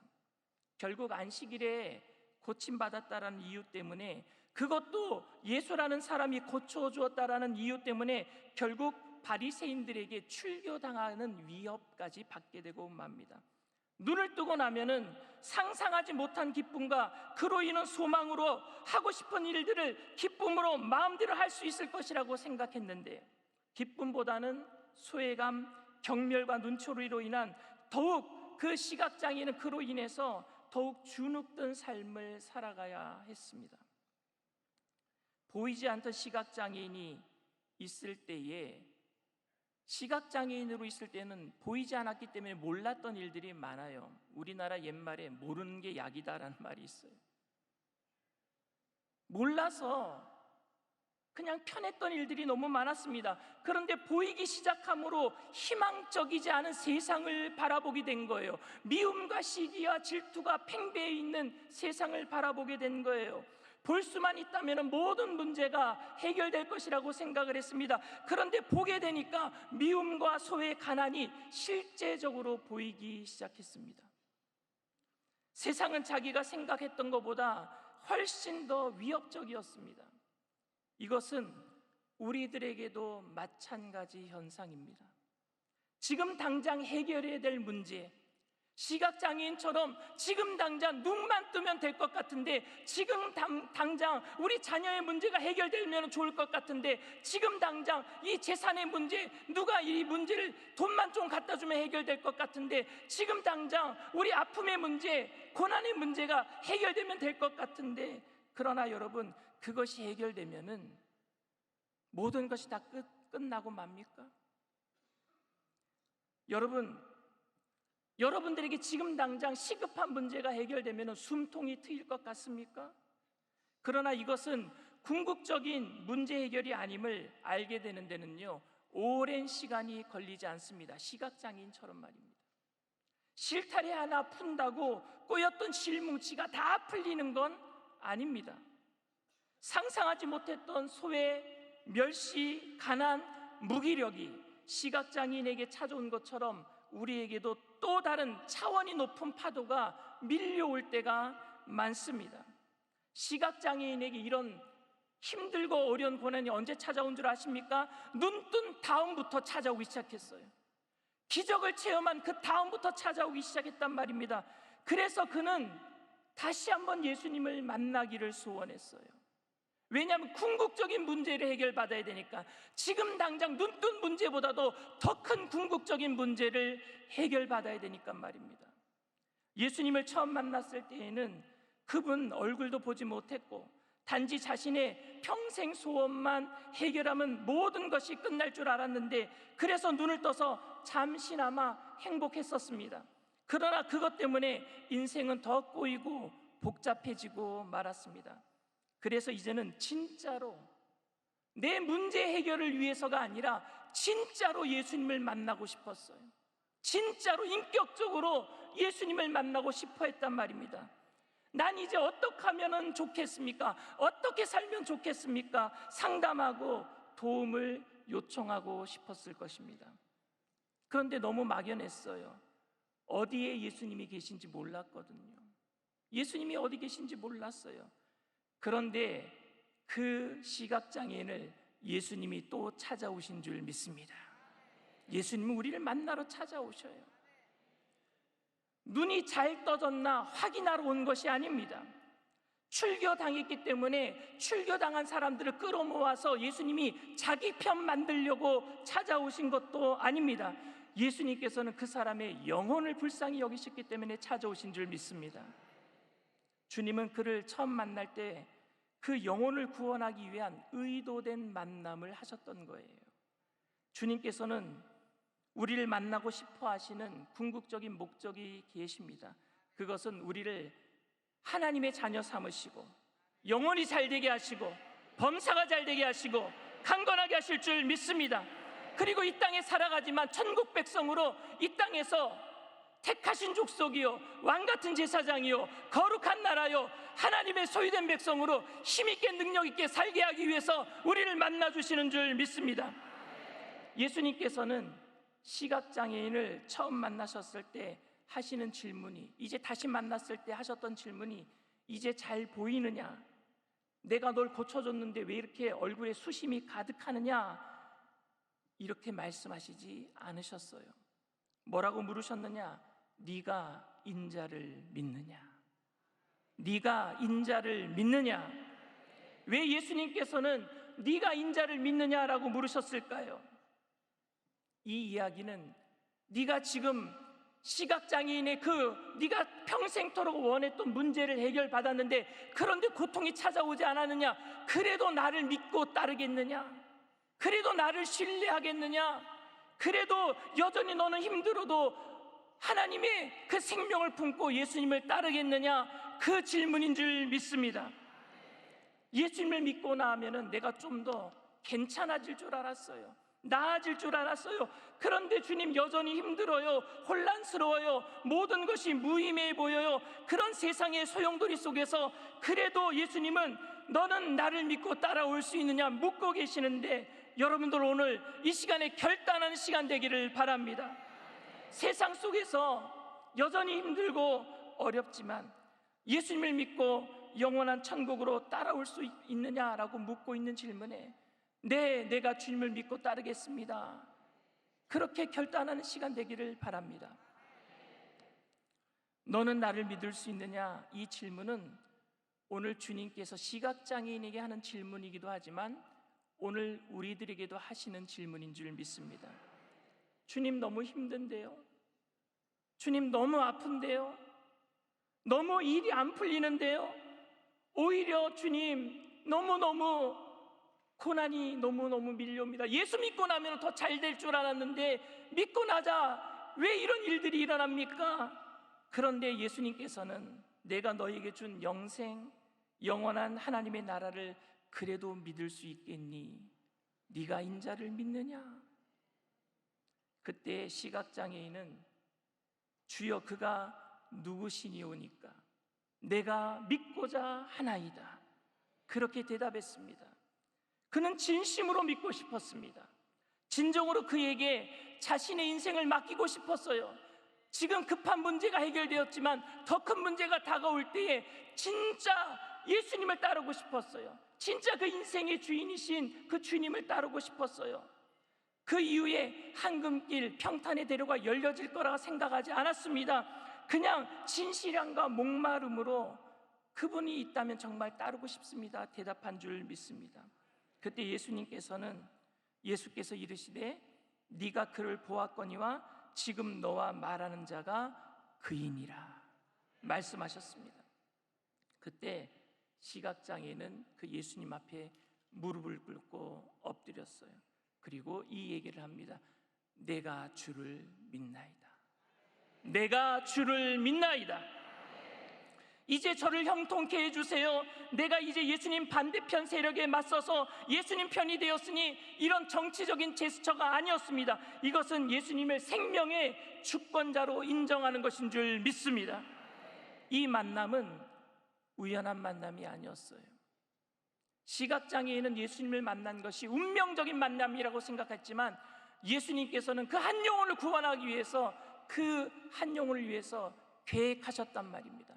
결국 안식일에 고침받았다라는 이유 때문에, 그것도 예수라는 사람이 고쳐주었다라는 이유 때문에 결국 바리새인들에게 출교당하는 위협까지 받게 되고 맙니다. 눈을 뜨고 나면은 상상하지 못한 기쁨과 그로 인한 소망으로 하고 싶은 일들을 기쁨으로 마음대로 할 수 있을 것이라고 생각했는데, 기쁨보다는 소외감, 경멸과 눈초리로 인한 더욱 그 시각장애인은 그로 인해서 더욱 주눅든 삶을 살아가야 했습니다. 보이지 않던 시각장애인이 있을 때에, 시각장애인으로 있을 때는 보이지 않았기 때문에 몰랐던 일들이 많아요. 우리나라 옛말에 모르는 게 약이다라는 말이 있어요. 몰라서 그냥 편했던 일들이 너무 많았습니다. 그런데 보이기 시작함으로 희망적이지 않은 세상을 바라보게 된 거예요. 미움과 시기와 질투가 팽배해 있는 세상을 바라보게 된 거예요. 볼 수만 있다면 모든 문제가 해결될 것이라고 생각을 했습니다. 그런데 보게 되니까 미움과 소외, 가난이 실제적으로 보이기 시작했습니다. 세상은 자기가 생각했던 것보다 훨씬 더 위협적이었습니다. 이것은 우리들에게도 마찬가지 현상입니다. 지금 당장 해결해야 될 문제, 시각장애인처럼 지금 당장 눈만 뜨면 될 것 같은데, 지금 당장 우리 자녀의 문제가 해결되면 좋을 것 같은데, 지금 당장 이 재산의 문제, 누가 이 문제를 돈만 좀 갖다 주면 해결될 것 같은데, 지금 당장 우리 아픔의 문제, 고난의 문제가 해결되면 될 것 같은데, 그러나 여러분, 그것이 해결되면은 모든 것이 다 끝나고 맙니까? 여러분들에게 지금 당장 시급한 문제가 해결되면 숨통이 트일 것 같습니까? 그러나 이것은 궁극적인 문제 해결이 아님을 알게 되는 데는요, 오랜 시간이 걸리지 않습니다. 시각장애인처럼 말입니다. 실타래 하나 푼다고 꼬였던 실뭉치가 다 풀리는 건 아닙니다. 상상하지 못했던 소외, 멸시, 가난, 무기력이 시각장애인에게 찾아온 것처럼 우리에게도 또 다른 차원이 높은 파도가 밀려올 때가 많습니다. 시각장애인에게 이런 힘들고 어려운 고난이 언제 찾아온 줄 아십니까? 눈 뜬 다음부터 찾아오기 시작했어요. 기적을 체험한 그 다음부터 찾아오기 시작했단 말입니다. 그래서 그는 다시 한번 예수님을 만나기를 소원했어요. 왜냐하면 궁극적인 문제를 해결받아야 되니까. 지금 당장 눈 뜬 문제보다도 더 큰 궁극적인 문제를 해결받아야 되니까 말입니다. 예수님을 처음 만났을 때에는 그분 얼굴도 보지 못했고, 단지 자신의 평생 소원만 해결하면 모든 것이 끝날 줄 알았는데, 그래서 눈을 떠서 잠시나마 행복했었습니다. 그러나 그것 때문에 인생은 더 꼬이고 복잡해지고 말았습니다. 그래서 이제는 진짜로 내 문제 해결을 위해서가 아니라 진짜로 예수님을 만나고 싶었어요. 진짜로 인격적으로 예수님을 만나고 싶어 했단 말입니다. 난 이제 어떻게 하면 좋겠습니까? 어떻게 살면 좋겠습니까? 상담하고 도움을 요청하고 싶었을 것입니다. 그런데 너무 막연했어요. 어디에 예수님이 계신지 몰랐거든요. 예수님이 어디 계신지 몰랐어요. 그런데 그 시각장애인을 예수님이 또 찾아오신 줄 믿습니다. 예수님은 우리를 만나러 찾아오셔요. 눈이 잘 떠졌나 확인하러 온 것이 아닙니다. 출교당했기 때문에 출교당한 사람들을 끌어모아서 예수님이 자기 편 만들려고 찾아오신 것도 아닙니다. 예수님께서는 그 사람의 영혼을 불쌍히 여기셨기 때문에 찾아오신 줄 믿습니다. 주님은 그를 처음 만날 때 그 영혼을 구원하기 위한 의도된 만남을 하셨던 거예요. 주님께서는 우리를 만나고 싶어 하시는 궁극적인 목적이 계십니다. 그것은 우리를 하나님의 자녀 삼으시고, 영혼이 잘 되게 하시고, 범사가 잘 되게 하시고, 강건하게 하실 줄 믿습니다. 그리고 이 땅에 살아가지만 천국 백성으로 이 땅에서 택하신 족속이요, 왕같은 제사장이요, 거룩한 나라요, 하나님의 소유된 백성으로 힘있게 능력있게 살게 하기 위해서 우리를 만나주시는 줄 믿습니다. 예수님께서는 시각장애인을 처음 만나셨을 때 하시는 질문이, 이제 다시 만났을 때 하셨던 질문이, 이제 잘 보이느냐? 내가 널 고쳐줬는데 왜 이렇게 얼굴에 수심이 가득하느냐? 이렇게 말씀하시지 않으셨어요. 뭐라고 물으셨느냐? 네가 인자를 믿느냐? 네가 인자를 믿느냐? 왜 예수님께서는 네가 인자를 믿느냐라고 물으셨을까요? 이 이야기는 네가 지금 시각장애인의 네가 평생토록 원했던 문제를 해결받았는데, 그런데 고통이 찾아오지 않았느냐? 그래도 나를 믿고 따르겠느냐? 그래도 나를 신뢰하겠느냐? 그래도 여전히 너는 힘들어도 하나님의 그 생명을 품고 예수님을 따르겠느냐? 그 질문인 줄 믿습니다. 예수님을 믿고 나면은 내가 좀 더 괜찮아질 줄 알았어요. 나아질 줄 알았어요. 그런데 주님 여전히 힘들어요. 혼란스러워요. 모든 것이 무의미해 보여요. 그런 세상의 소용돌이 속에서 그래도 예수님은 너는 나를 믿고 따라올 수 있느냐 묻고 계시는데, 여러분들 오늘 이 시간에 결단하는 시간 되기를 바랍니다. 세상 속에서 여전히 힘들고 어렵지만 예수님을 믿고 영원한 천국으로 따라올 수 있느냐라고 묻고 있는 질문에, 네, 내가 주님을 믿고 따르겠습니다, 그렇게 결단하는 시간 되기를 바랍니다. 너는 나를 믿을 수 있느냐? 이 질문은 오늘 주님께서 시각장애인에게 하는 질문이기도 하지만 오늘 우리들에게도 하시는 질문인 줄 믿습니다. 주님, 너무 힘든데요? 주님, 너무 아픈데요? 너무 일이 안 풀리는데요? 오히려 주님, 너무너무 고난이 너무너무 밀려옵니다. 예수 믿고 나면 더 잘 될 줄 알았는데 믿고 나자 왜 이런 일들이 일어납니까? 그런데 예수님께서는 내가 너에게 준 영원한 하나님의 나라를 그래도 믿을 수 있겠니? 네가 인자를 믿느냐? 그때 시각장애인은 주여 그가 누구시니오니까 내가 믿고자 하나이다, 그렇게 대답했습니다. 그는 진심으로 믿고 싶었습니다. 진정으로 그에게 자신의 인생을 맡기고 싶었어요. 지금 급한 문제가 해결되었지만 더 큰 문제가 다가올 때에 진짜 예수님을 따르고 싶었어요. 진짜 그 인생의 주인이신 그 주님을 따르고 싶었어요. 그 이후에 황금길, 평탄의 대로가 열려질 거라 생각하지 않았습니다. 그냥 진실함과 목마름으로 그분이 있다면 정말 따르고 싶습니다, 대답한 줄 믿습니다. 그때 예수께서 이르시되 네가 그를 보았거니와 지금 너와 말하는 자가 그이니라 말씀하셨습니다. 그때 시각장애인은 그 예수님 앞에 무릎을 꿇고 엎드렸어요. 그리고 이 얘기를 합니다. 내가 주를 믿나이다. 내가 주를 믿나이다. 이제 저를 형통케 해주세요. 내가 이제 예수님 반대편 세력에 맞서서 예수님 편이 되었으니 이런 정치적인 제스처가 아니었습니다. 이것은 예수님을 생명의 주권자로 인정하는 것인 줄 믿습니다. 이 만남은 우연한 만남이 아니었어요. 시각장애인은 예수님을 만난 것이 운명적인 만남이라고 생각했지만 예수님께서는 그 한 영혼을 구원하기 위해서 그 한 영혼을 위해서 계획하셨단 말입니다.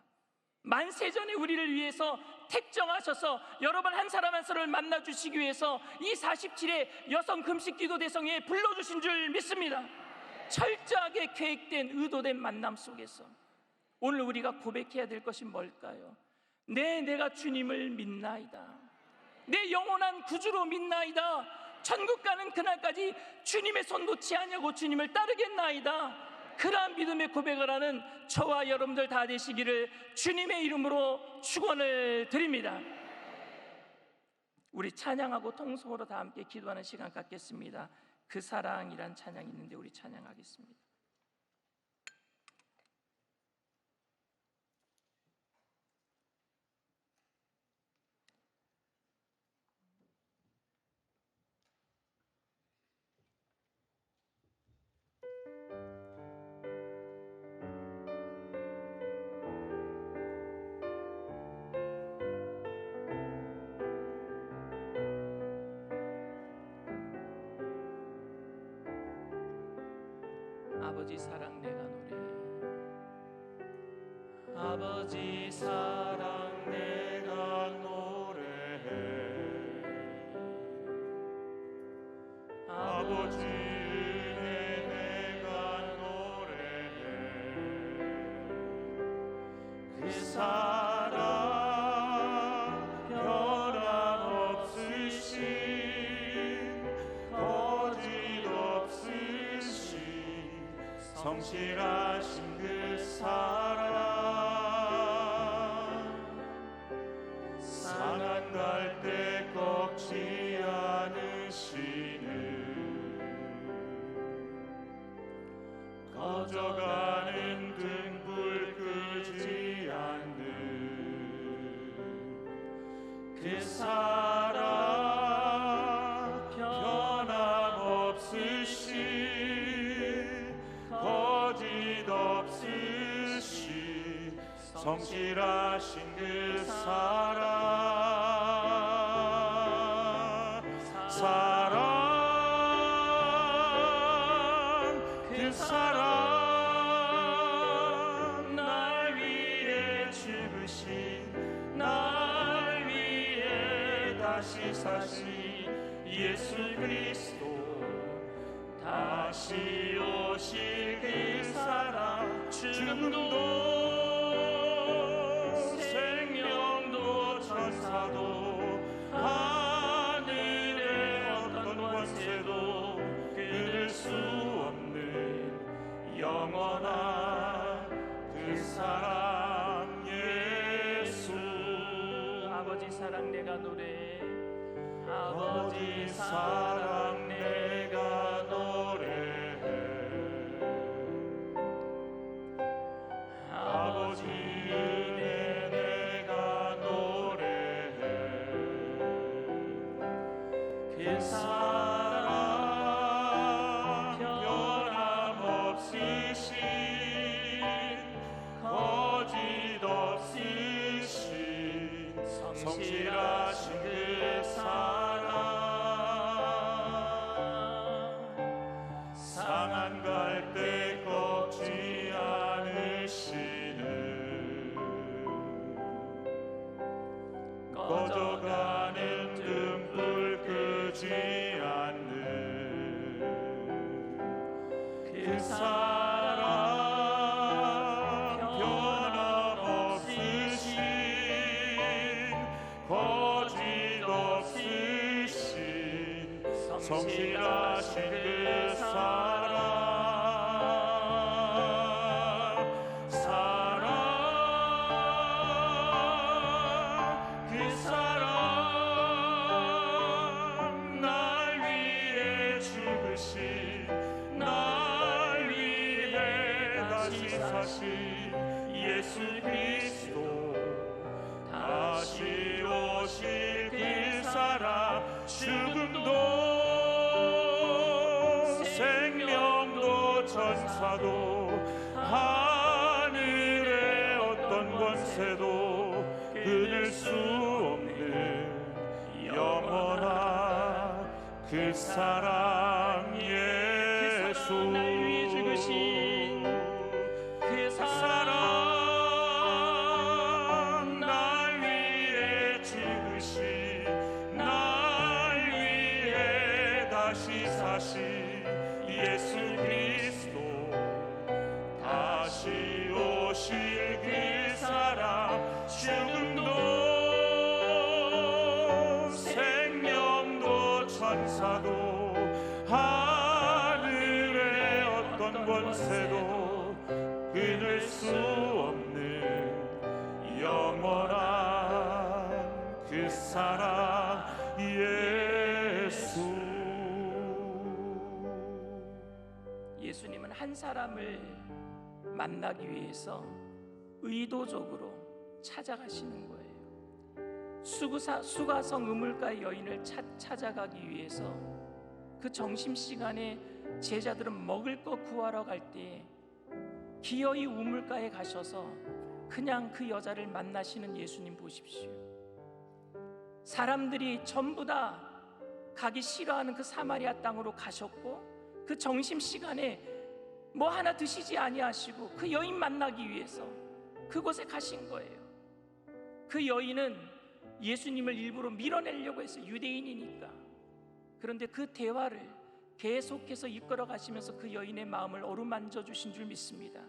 만세전에 우리를 위해서 택정하셔서 여러분 한 사람 한 사람을 만나주시기 위해서 이 47회 여성 금식기도 대성회에 불러주신 줄 믿습니다. 철저하게 계획된 의도된 만남 속에서 오늘 우리가 고백해야 될 것이 뭘까요? 내가 주님을 믿나이다. 내 영원한 구주로 믿나이다. 천국 가는 그날까지 주님의 손 놓지 아니하고 주님을 따르겠나이다. 그러한 믿음의 고백을 하는 저와 여러분들 다 되시기를 주님의 이름으로 축원을 드립니다. 우리 찬양하고 통성으로 다 함께 기도하는 시간 갖겠습니다. 그 사랑이란 찬양이 있는데 우리 찬양하겠습니다. 아버지 사랑 내가 노래해. 아버지 사랑 내가 노래해. 아버지 은혜 내가 노래해. 그 사랑 변함없으신 거짓없으신 성실하신 그 사랑, 상한 갈대 꺾지 않으시는, 꺼져가는 등불 끄지 않는 그 사랑, 변함없으신 거짓없으신 성실하신 그 사랑, 그 사랑, 날 위해 죽으신, 날 위해 다시 사신 예수 그리스도, 다시 오실 그 사랑, 죽음도 영원한 그 사랑 예수. 아버지 사랑 내가 노래해. 아버지 사랑 내가 노래해. 아버지 은혜 내가 노래해. 그 사랑 변함없으신 거짓 없으신 성실하신 그 사랑. 상한 갈대 꺾지 않으시는 꺼져가는 등불 끄지 않는 그 사랑 변함없으신 거짓 없으신 성실하신 그 사랑. 그 사랑 날 위해 죽으신 날 위해 다시 사신 예수 그리스도 다시 오실 그 사랑. 죽음도 생명도 천사도 하늘의 어떤 권세도 끊을 수 없는 영원한 그 사랑 예수. 날 위해 죽으신 그 사랑 날 위해 죽으신 날 위해 다시 사신 예수 그리스도 다시 오실 그 사랑. 죽음도 생명도 천사도 하늘의 어떤 권세도 끊을 수 없는 영원한 그 사랑 예수. 예수님은 한 사람을 만나기 위해서 의도적으로 찾아가시는 거예요. 수가성 우물가의 여인을 찾아가기 위해서 그 점심시간에 제자들은 먹을 거 구하러 갈 때 기어이 우물가에 가셔서 그냥 그 여자를 만나시는 예수님 보십시오. 사람들이 전부 다 가기 싫어하는 그 사마리아 땅으로 가셨고 그 점심시간에 뭐 하나 드시지 아니하시고 그 여인 만나기 위해서 그곳에 가신 거예요. 그 여인은 예수님을 일부러 밀어내려고 했어요. 유대인이니까. 그런데 그 대화를 계속해서 이끌어 가시면서 그 여인의 마음을 어루만져 주신 줄 믿습니다.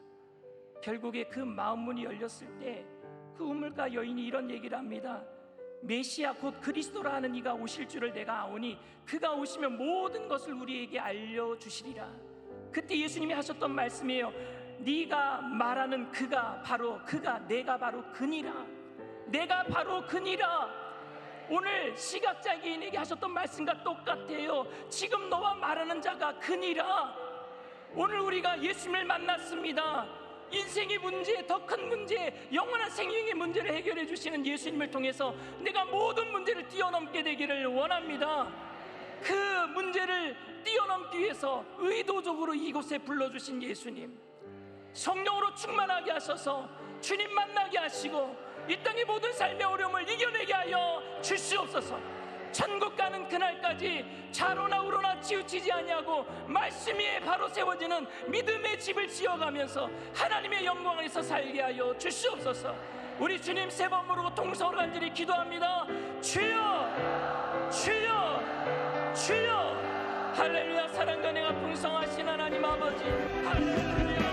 결국에 그 마음문이 열렸을 때 그 우물가 여인이 이런 얘기를 합니다. 메시아 곧 그리스도라 하는 이가 오실 줄을 내가 아오니 그가 오시면 모든 것을 우리에게 알려주시리라. 그때 예수님이 하셨던 말씀이에요. 네가 말하는 그가 바로 그가 내가 바로 그니라. 내가 바로 그니라. 오늘 시각장애인에게 하셨던 말씀과 똑같아요. 지금 너와 말하는 자가 그니라. 오늘 우리가 예수님을 만났습니다. 인생의 문제, 더 큰 문제, 영원한 생명의 문제를 해결해 주시는 예수님을 통해서 내가 모든 문제를 뛰어넘게 되기를 원합니다. 그 문제를 뛰어넘기 위해서 의도적으로 이곳에 불러주신 예수님, 성령으로 충만하게 하셔서 주님 만나게 하시고 이 땅의 모든 삶의 어려움을 이겨내게 하여 주시옵소서. 천국 가는 그날까지 좌로나 우로나 치우치지 아니하고 말씀 위에 바로 세워지는 믿음의 집을 지어가면서 하나님의 영광에서 살게 하여 주시옵소서. 우리 주님 세 번 부르고 동성으로 간절히 기도합니다. 주여, 주여, 주여. 할렐루야. 사랑과 내가 풍성하신 하나님 아버지, 할렐루야.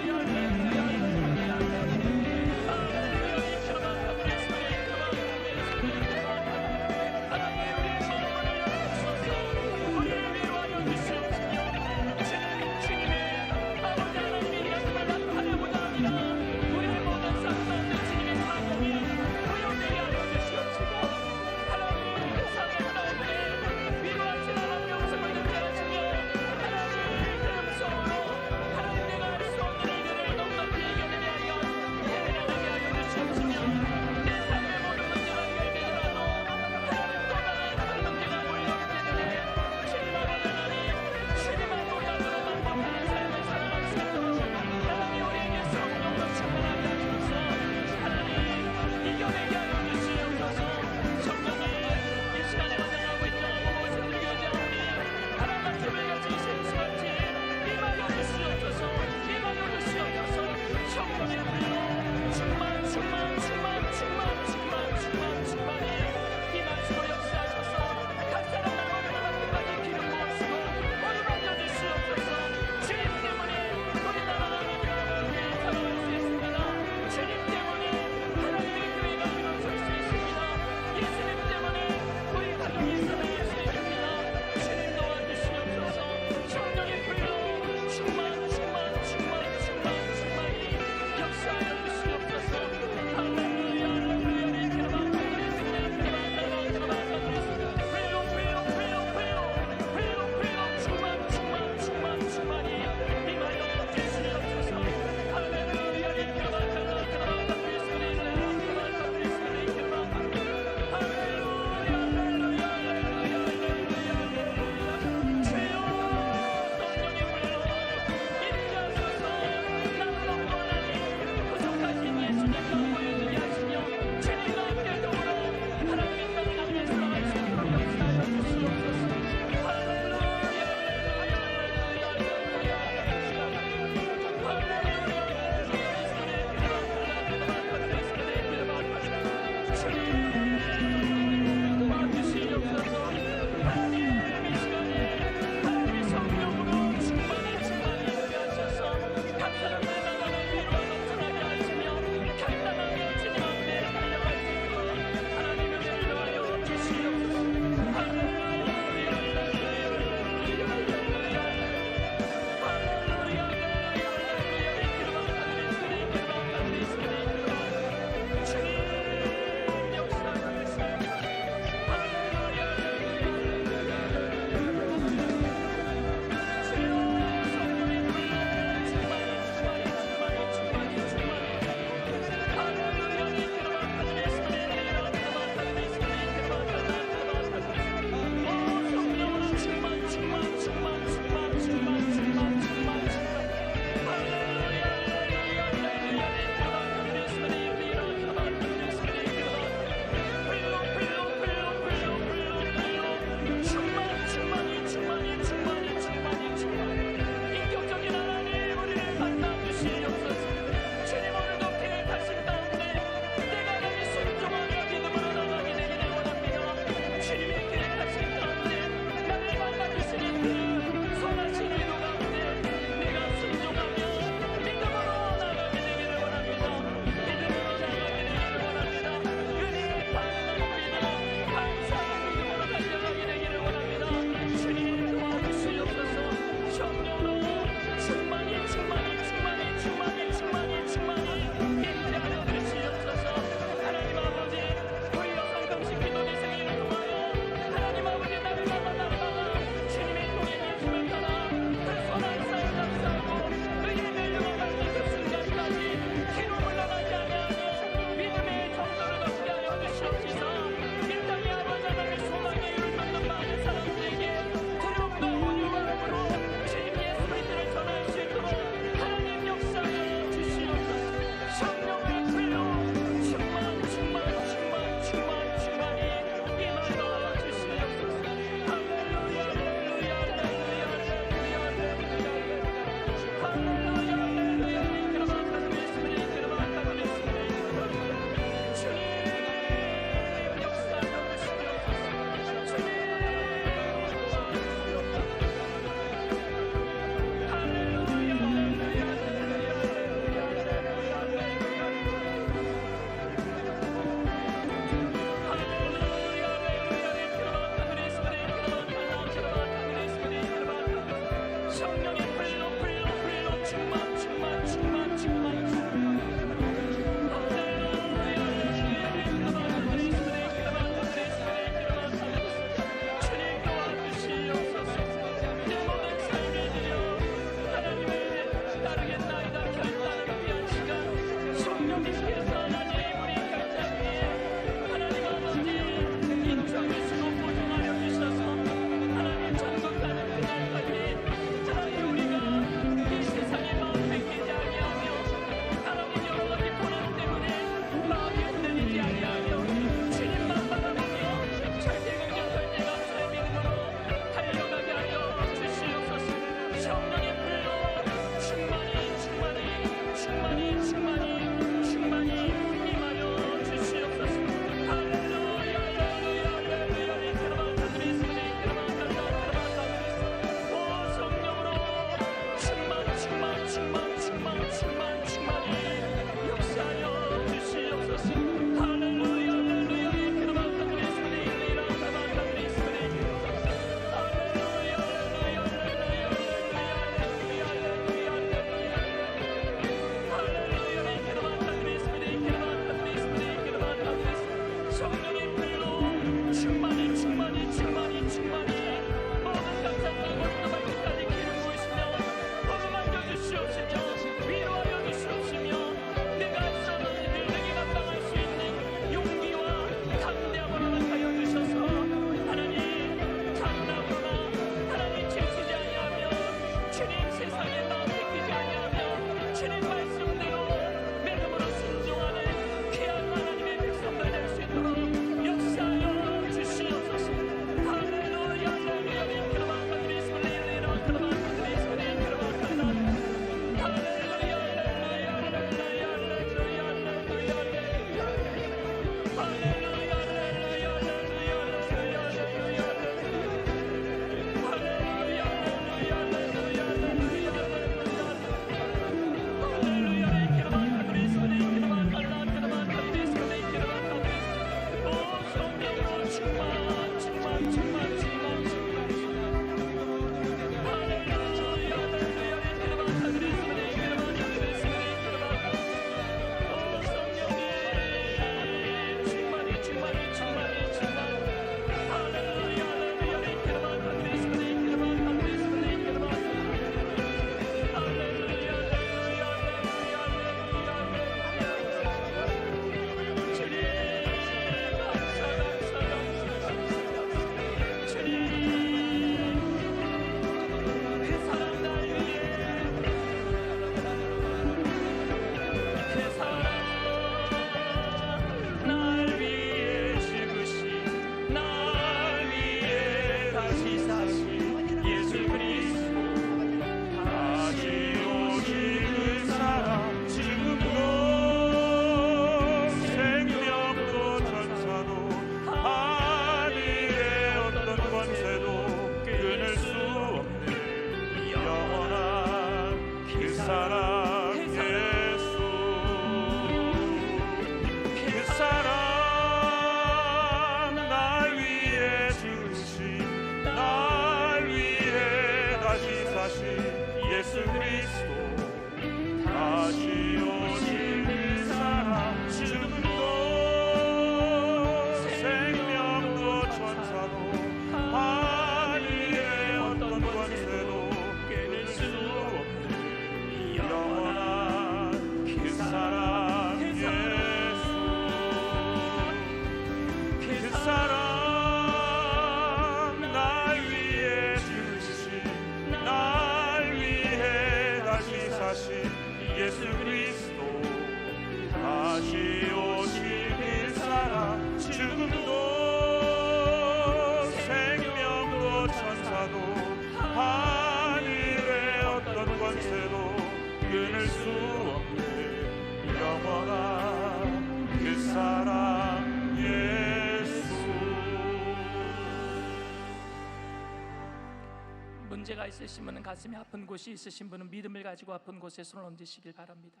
문제가 있으신 분은, 가슴이 아픈 곳이 있으신 분은 믿음을 가지고 아픈 곳에 손을 얹으시길 바랍니다.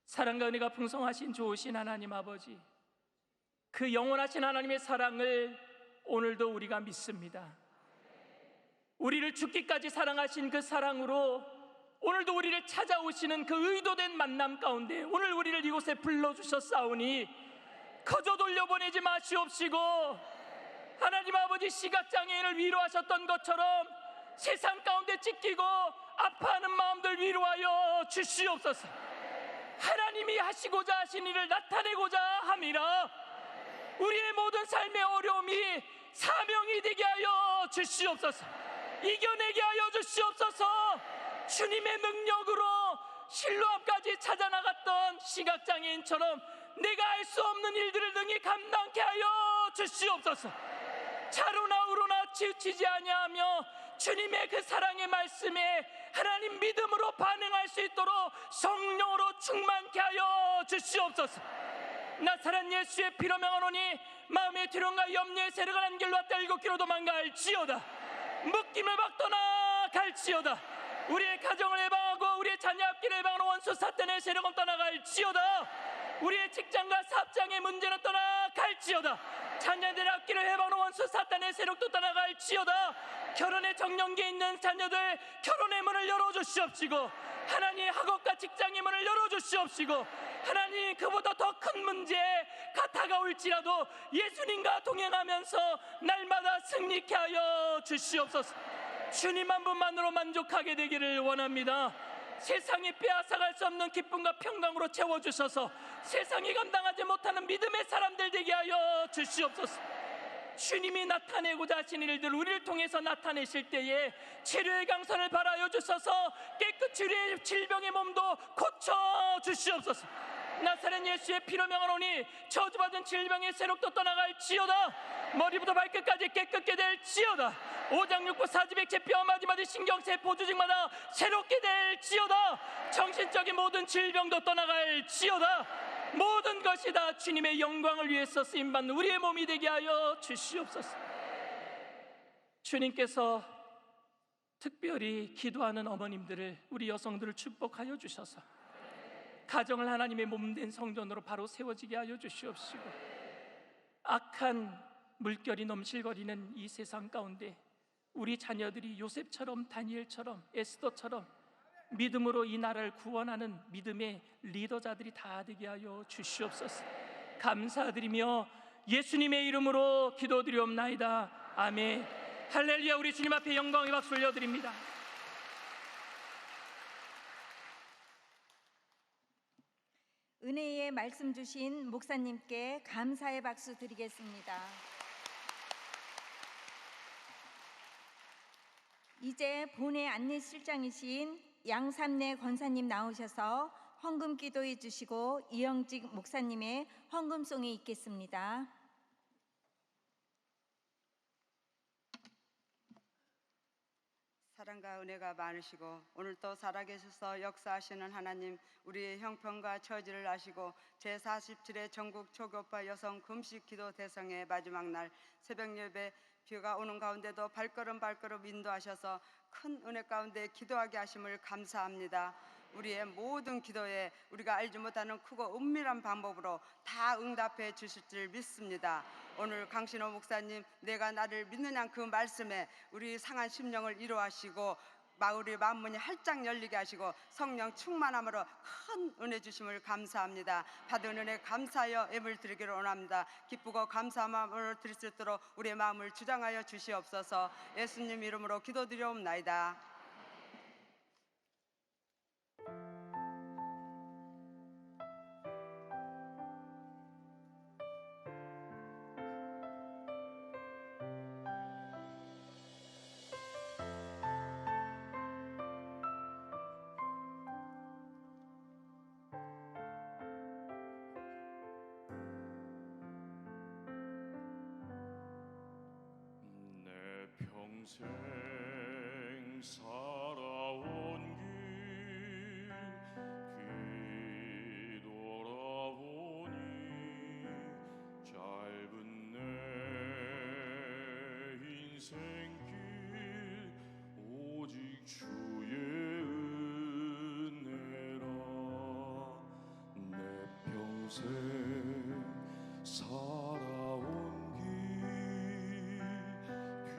사랑과 은혜가 풍성하신 좋으신 하나님 아버지, 그 영원하신 하나님의 사랑을 오늘도 우리가 믿습니다. 우리를 죽기까지 사랑하신 그 사랑으로 오늘도 우리를 찾아오시는 그 의도된 만남 가운데 오늘 우리를 이곳에 불러주셨사오니 거저 돌려보내지 마시옵시고, 하나님 아버지, 시각장애인을 위로하셨던 것처럼 세상 가운데 찢기고 아파하는 마음들 위로하여 주시옵소서. 하나님이 하시고자 하신 일을 나타내고자 함이라 우리의 모든 삶의 어려움이 사명이 되게 하여 주시옵소서. 이겨내게 하여 주시옵소서. 주님의 능력으로 실로암까지 찾아나갔던 시각장애인처럼 내가 할 수 없는 일들을 능히 감당케 하여 주시옵소서. 차로나 우로나 치우치지 아니하며 주님의 그 사랑의 말씀에 하나님 믿음으로 반응할 수 있도록 성령으로 충만케 하여 주시옵소서. 나사렛 예수의 피로 명하노니 마음의 두려움과 염려의 세력을 한 길로 왔다 7길로 도망갈지어다. 묶임을 막 떠나갈지어다. 우리의 가정을 해방하고 우리의 자녀 앞길을 해방하는 원수 사탄의 세력은 떠나갈지어다. 우리의 직장과 사업장의 문제는 떠나갈지어다. 자녀들 앞길을 해방하는 원수 사탄의 세력도 떠나갈지어다. 결혼의 정년기에 있는 자녀들 결혼의 문을 열어주시옵시고, 하나님 학업과 직장의 문을 열어주시옵시고, 하나님 그보다 더 큰 문제가 다가올지라도 예수님과 동행하면서 날마다 승리케 하여 주시옵소서. 주님 한 분만으로 만족하게 되기를 원합니다. 세상이 빼앗아갈 수 없는 기쁨과 평강으로 채워주셔서 세상이 감당하지 못하는 믿음의 사람들 되게 하여 주시옵소서. 주님이 나타내고자 하신 일들 우리를 통해서 나타내실 때에 치료의 강선을 바라여 주셔서 깨끗이 우리의 질병의 몸도 고쳐 주시옵소서. 나사렛 예수의 피로 명하노니 저주받은 질병의 세력도 떠나갈지어다. 머리부터 발끝까지 깨끗게 될지어다. 오장육부 사지백체 뼈 마디마디 신경세포 조직마다 새롭게 될지어다. 정신적인 모든 질병도 떠나갈지어다. 모든 것이 다 주님의 영광을 위해서 쓰임받는 우리의 몸이 되게 하여 주시옵소서. 주님께서 특별히 기도하는 어머님들을, 우리 여성들을 축복하여 주셔서 가정을 하나님의 몸된 성전으로 바로 세워지게 하여 주시옵시고, 악한 물결이 넘실거리는 이 세상 가운데 우리 자녀들이 요셉처럼, 다니엘처럼, 에스더처럼 믿음으로 이 나라를 구원하는 믿음의 리더자들이 다 되게 하여 주시옵소서. 감사드리며 예수님의 이름으로 기도드리옵나이다. 아멘. 할렐루야. 우리 주님 앞에 영광의 박수 올려드립니다. 은혜의 말씀 주신 목사님께 감사의 박수 드리겠습니다. 이제 본회 안내실장이신 양삼래 권사님 나오셔서 헌금 기도해 주시고 이영직 목사님의 헌금송이 있겠습니다. 사랑과 은혜가 많으시고 오늘도 살아계셔서 역사하시는 하나님, 우리의 형편과 처지를 아시고 제47회 전국 초교파 여성 금식 기도 대성의 마지막 날 새벽 예배 비가 오는 가운데도 발걸음 인도하셔서 큰 은혜 가운데 기도하게 하심을 감사합니다. 우리의 모든 기도에 우리가 알지 못하는 크고 은밀한 방법으로 다 응답해 주실 줄 믿습니다. 오늘 강신호 목사님, 내가 나를 믿느냐 그 말씀에 우리 상한 심령을 위로하시고 우리 마음문이 활짝 열리게 하시고 성령 충만함으로 큰 은혜 주심을 감사합니다. 받은 은혜 감사하여 예물 드리기를 원합니다. 기쁘고 감사한 마음으로 드릴 수 있도록 우리의 마음을 주장하여 주시옵소서. 예수님 이름으로 기도드리옵나이다. 평생 살아온 길 뒤돌아보니 짧은 내 인생길 평생 살아온 길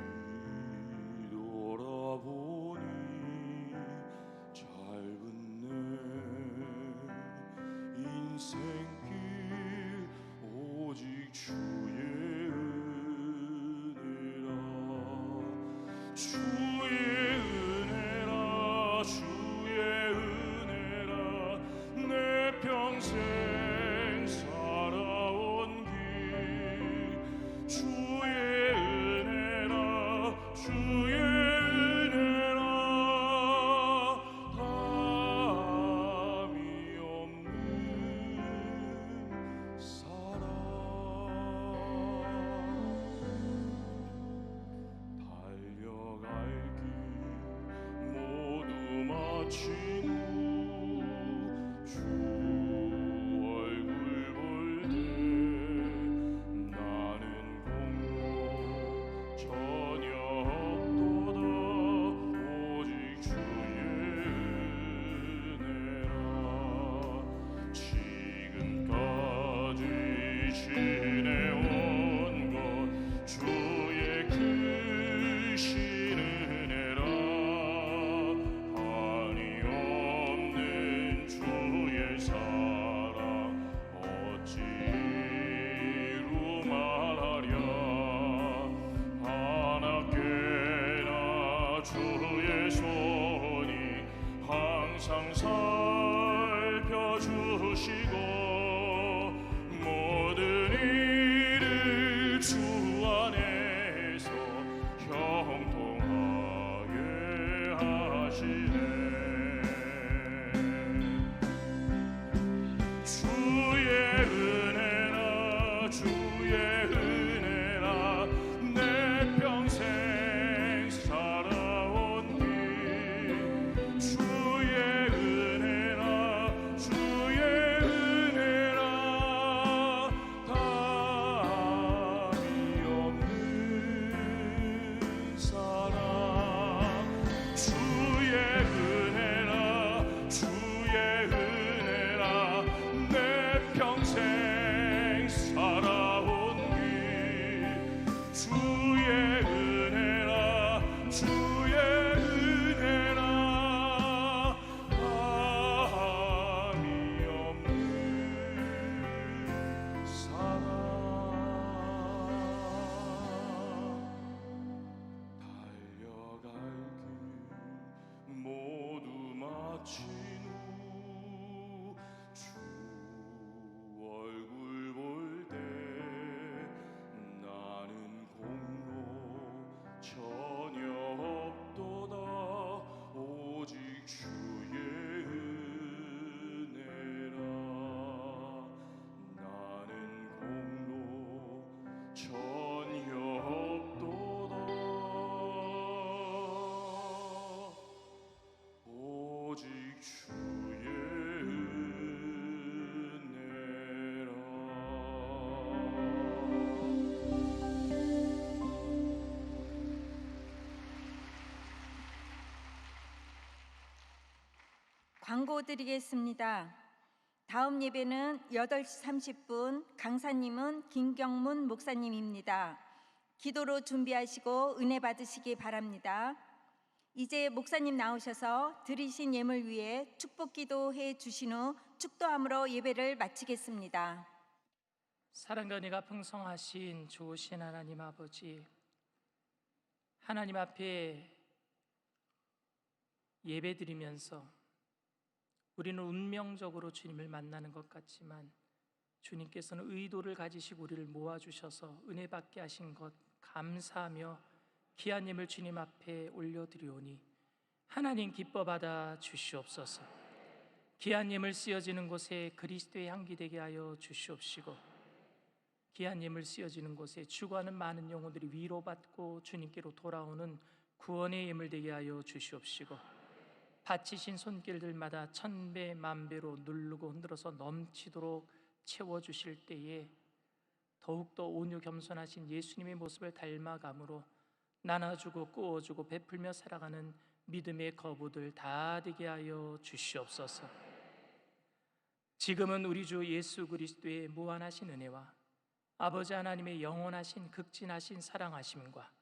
뒤돌아보니 짧은 내 인생길 오직 주의 은혜라 주의 은혜라 주의 은혜라 내 평생 살아온 길 주의 은혜라 주의 은혜라 담이 없는 사랑 달려갈 길 모두 마치고 주 얼굴 볼 때 나는 공로 전혀 없도다 오직 주의 은혜라 지금까지 지내온 것 주의 크신 은혜라 한이 없는 주의 사랑 어찌로 말하랴 하나께나 주의 손이 항상 살펴주시고 모든 일을 주 안에서 형통하게 하시네 주의 은혜라 주의 은혜라 내 평생 살아온 길 주의 은혜라 주의 은혜라 담이 없는 사랑 주의 은혜라 주의 은혜라 내 평생 살아온 길 주의 은혜라 주의 은혜라 담이 없는 사랑 달려갈 길 모두 마친 후 주 얼굴 볼 때 나는 공로 전혀 없도다 오직 주의 은혜라 나는 공로 전혀 없도다 오직 주의 은혜라 광고 드리겠습니다. 다음 예배는 8시 30분, 강사님은 김경문 목사님입니다. 기도로 준비하시고 은혜 받으시기 바랍니다. 이제 목사님 나오셔서 드리신 예물 위에 축복 기도해 주신 후 축도함으로 예배를 마치겠습니다. 사랑과 은혜가 풍성하신 좋으신 하나님 아버지, 하나님 앞에 예배드리면서 우리는 운명적으로 주님을 만나는 것 같지만 주님께서는 의도를 가지시고 우리를 모아주셔서 은혜 받게 하신 것 감사하며 귀한 예물 주님 앞에 올려드리오니 하나님 기뻐 받아 주시옵소서. 귀한 예물 쓰여지는 곳에 그리스도의 향기 되게 하여 주시옵시고 귀한 예물 쓰여지는 곳에 죽어가는 많은 영혼들이 위로받고 주님께로 돌아오는 구원의 예물 되게 하여 주시옵시고 바치신 손길들마다 천배 만배로 누르고 흔들어서 넘치도록 채워주실 때에 더욱더 온유 겸손하신 예수님의 모습을 닮아감으로 나눠주고 꾸어주고 베풀며 살아가는 믿음의 거부들 다 되게 하여 주시옵소서. 지금은 우리 주 예수 그리스도의 무한하신 은혜와 아버지 하나님의 영원하신 극진하신 사랑하심과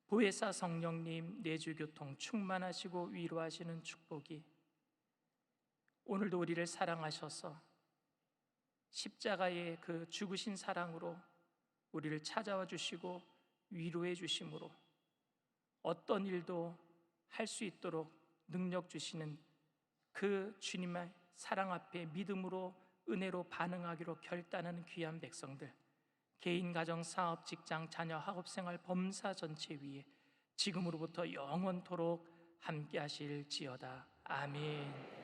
보혜사 성령님 내주교통 충만하시고 위로하시는 축복이 오늘도 우리를 사랑하셔서 십자가의 그 죽으신 사랑으로 우리를 찾아와 주시고 위로해 주심으로 어떤 일도 할 수 있도록 능력 주시는 그 주님의 사랑 앞에 믿음으로 은혜로 반응하기로 결단하는 귀한 백성들, 개인, 가정, 사업, 직장, 자녀, 학업생활, 범사 전체 위에 지금으로부터 영원토록 함께 하실지어다. 아멘.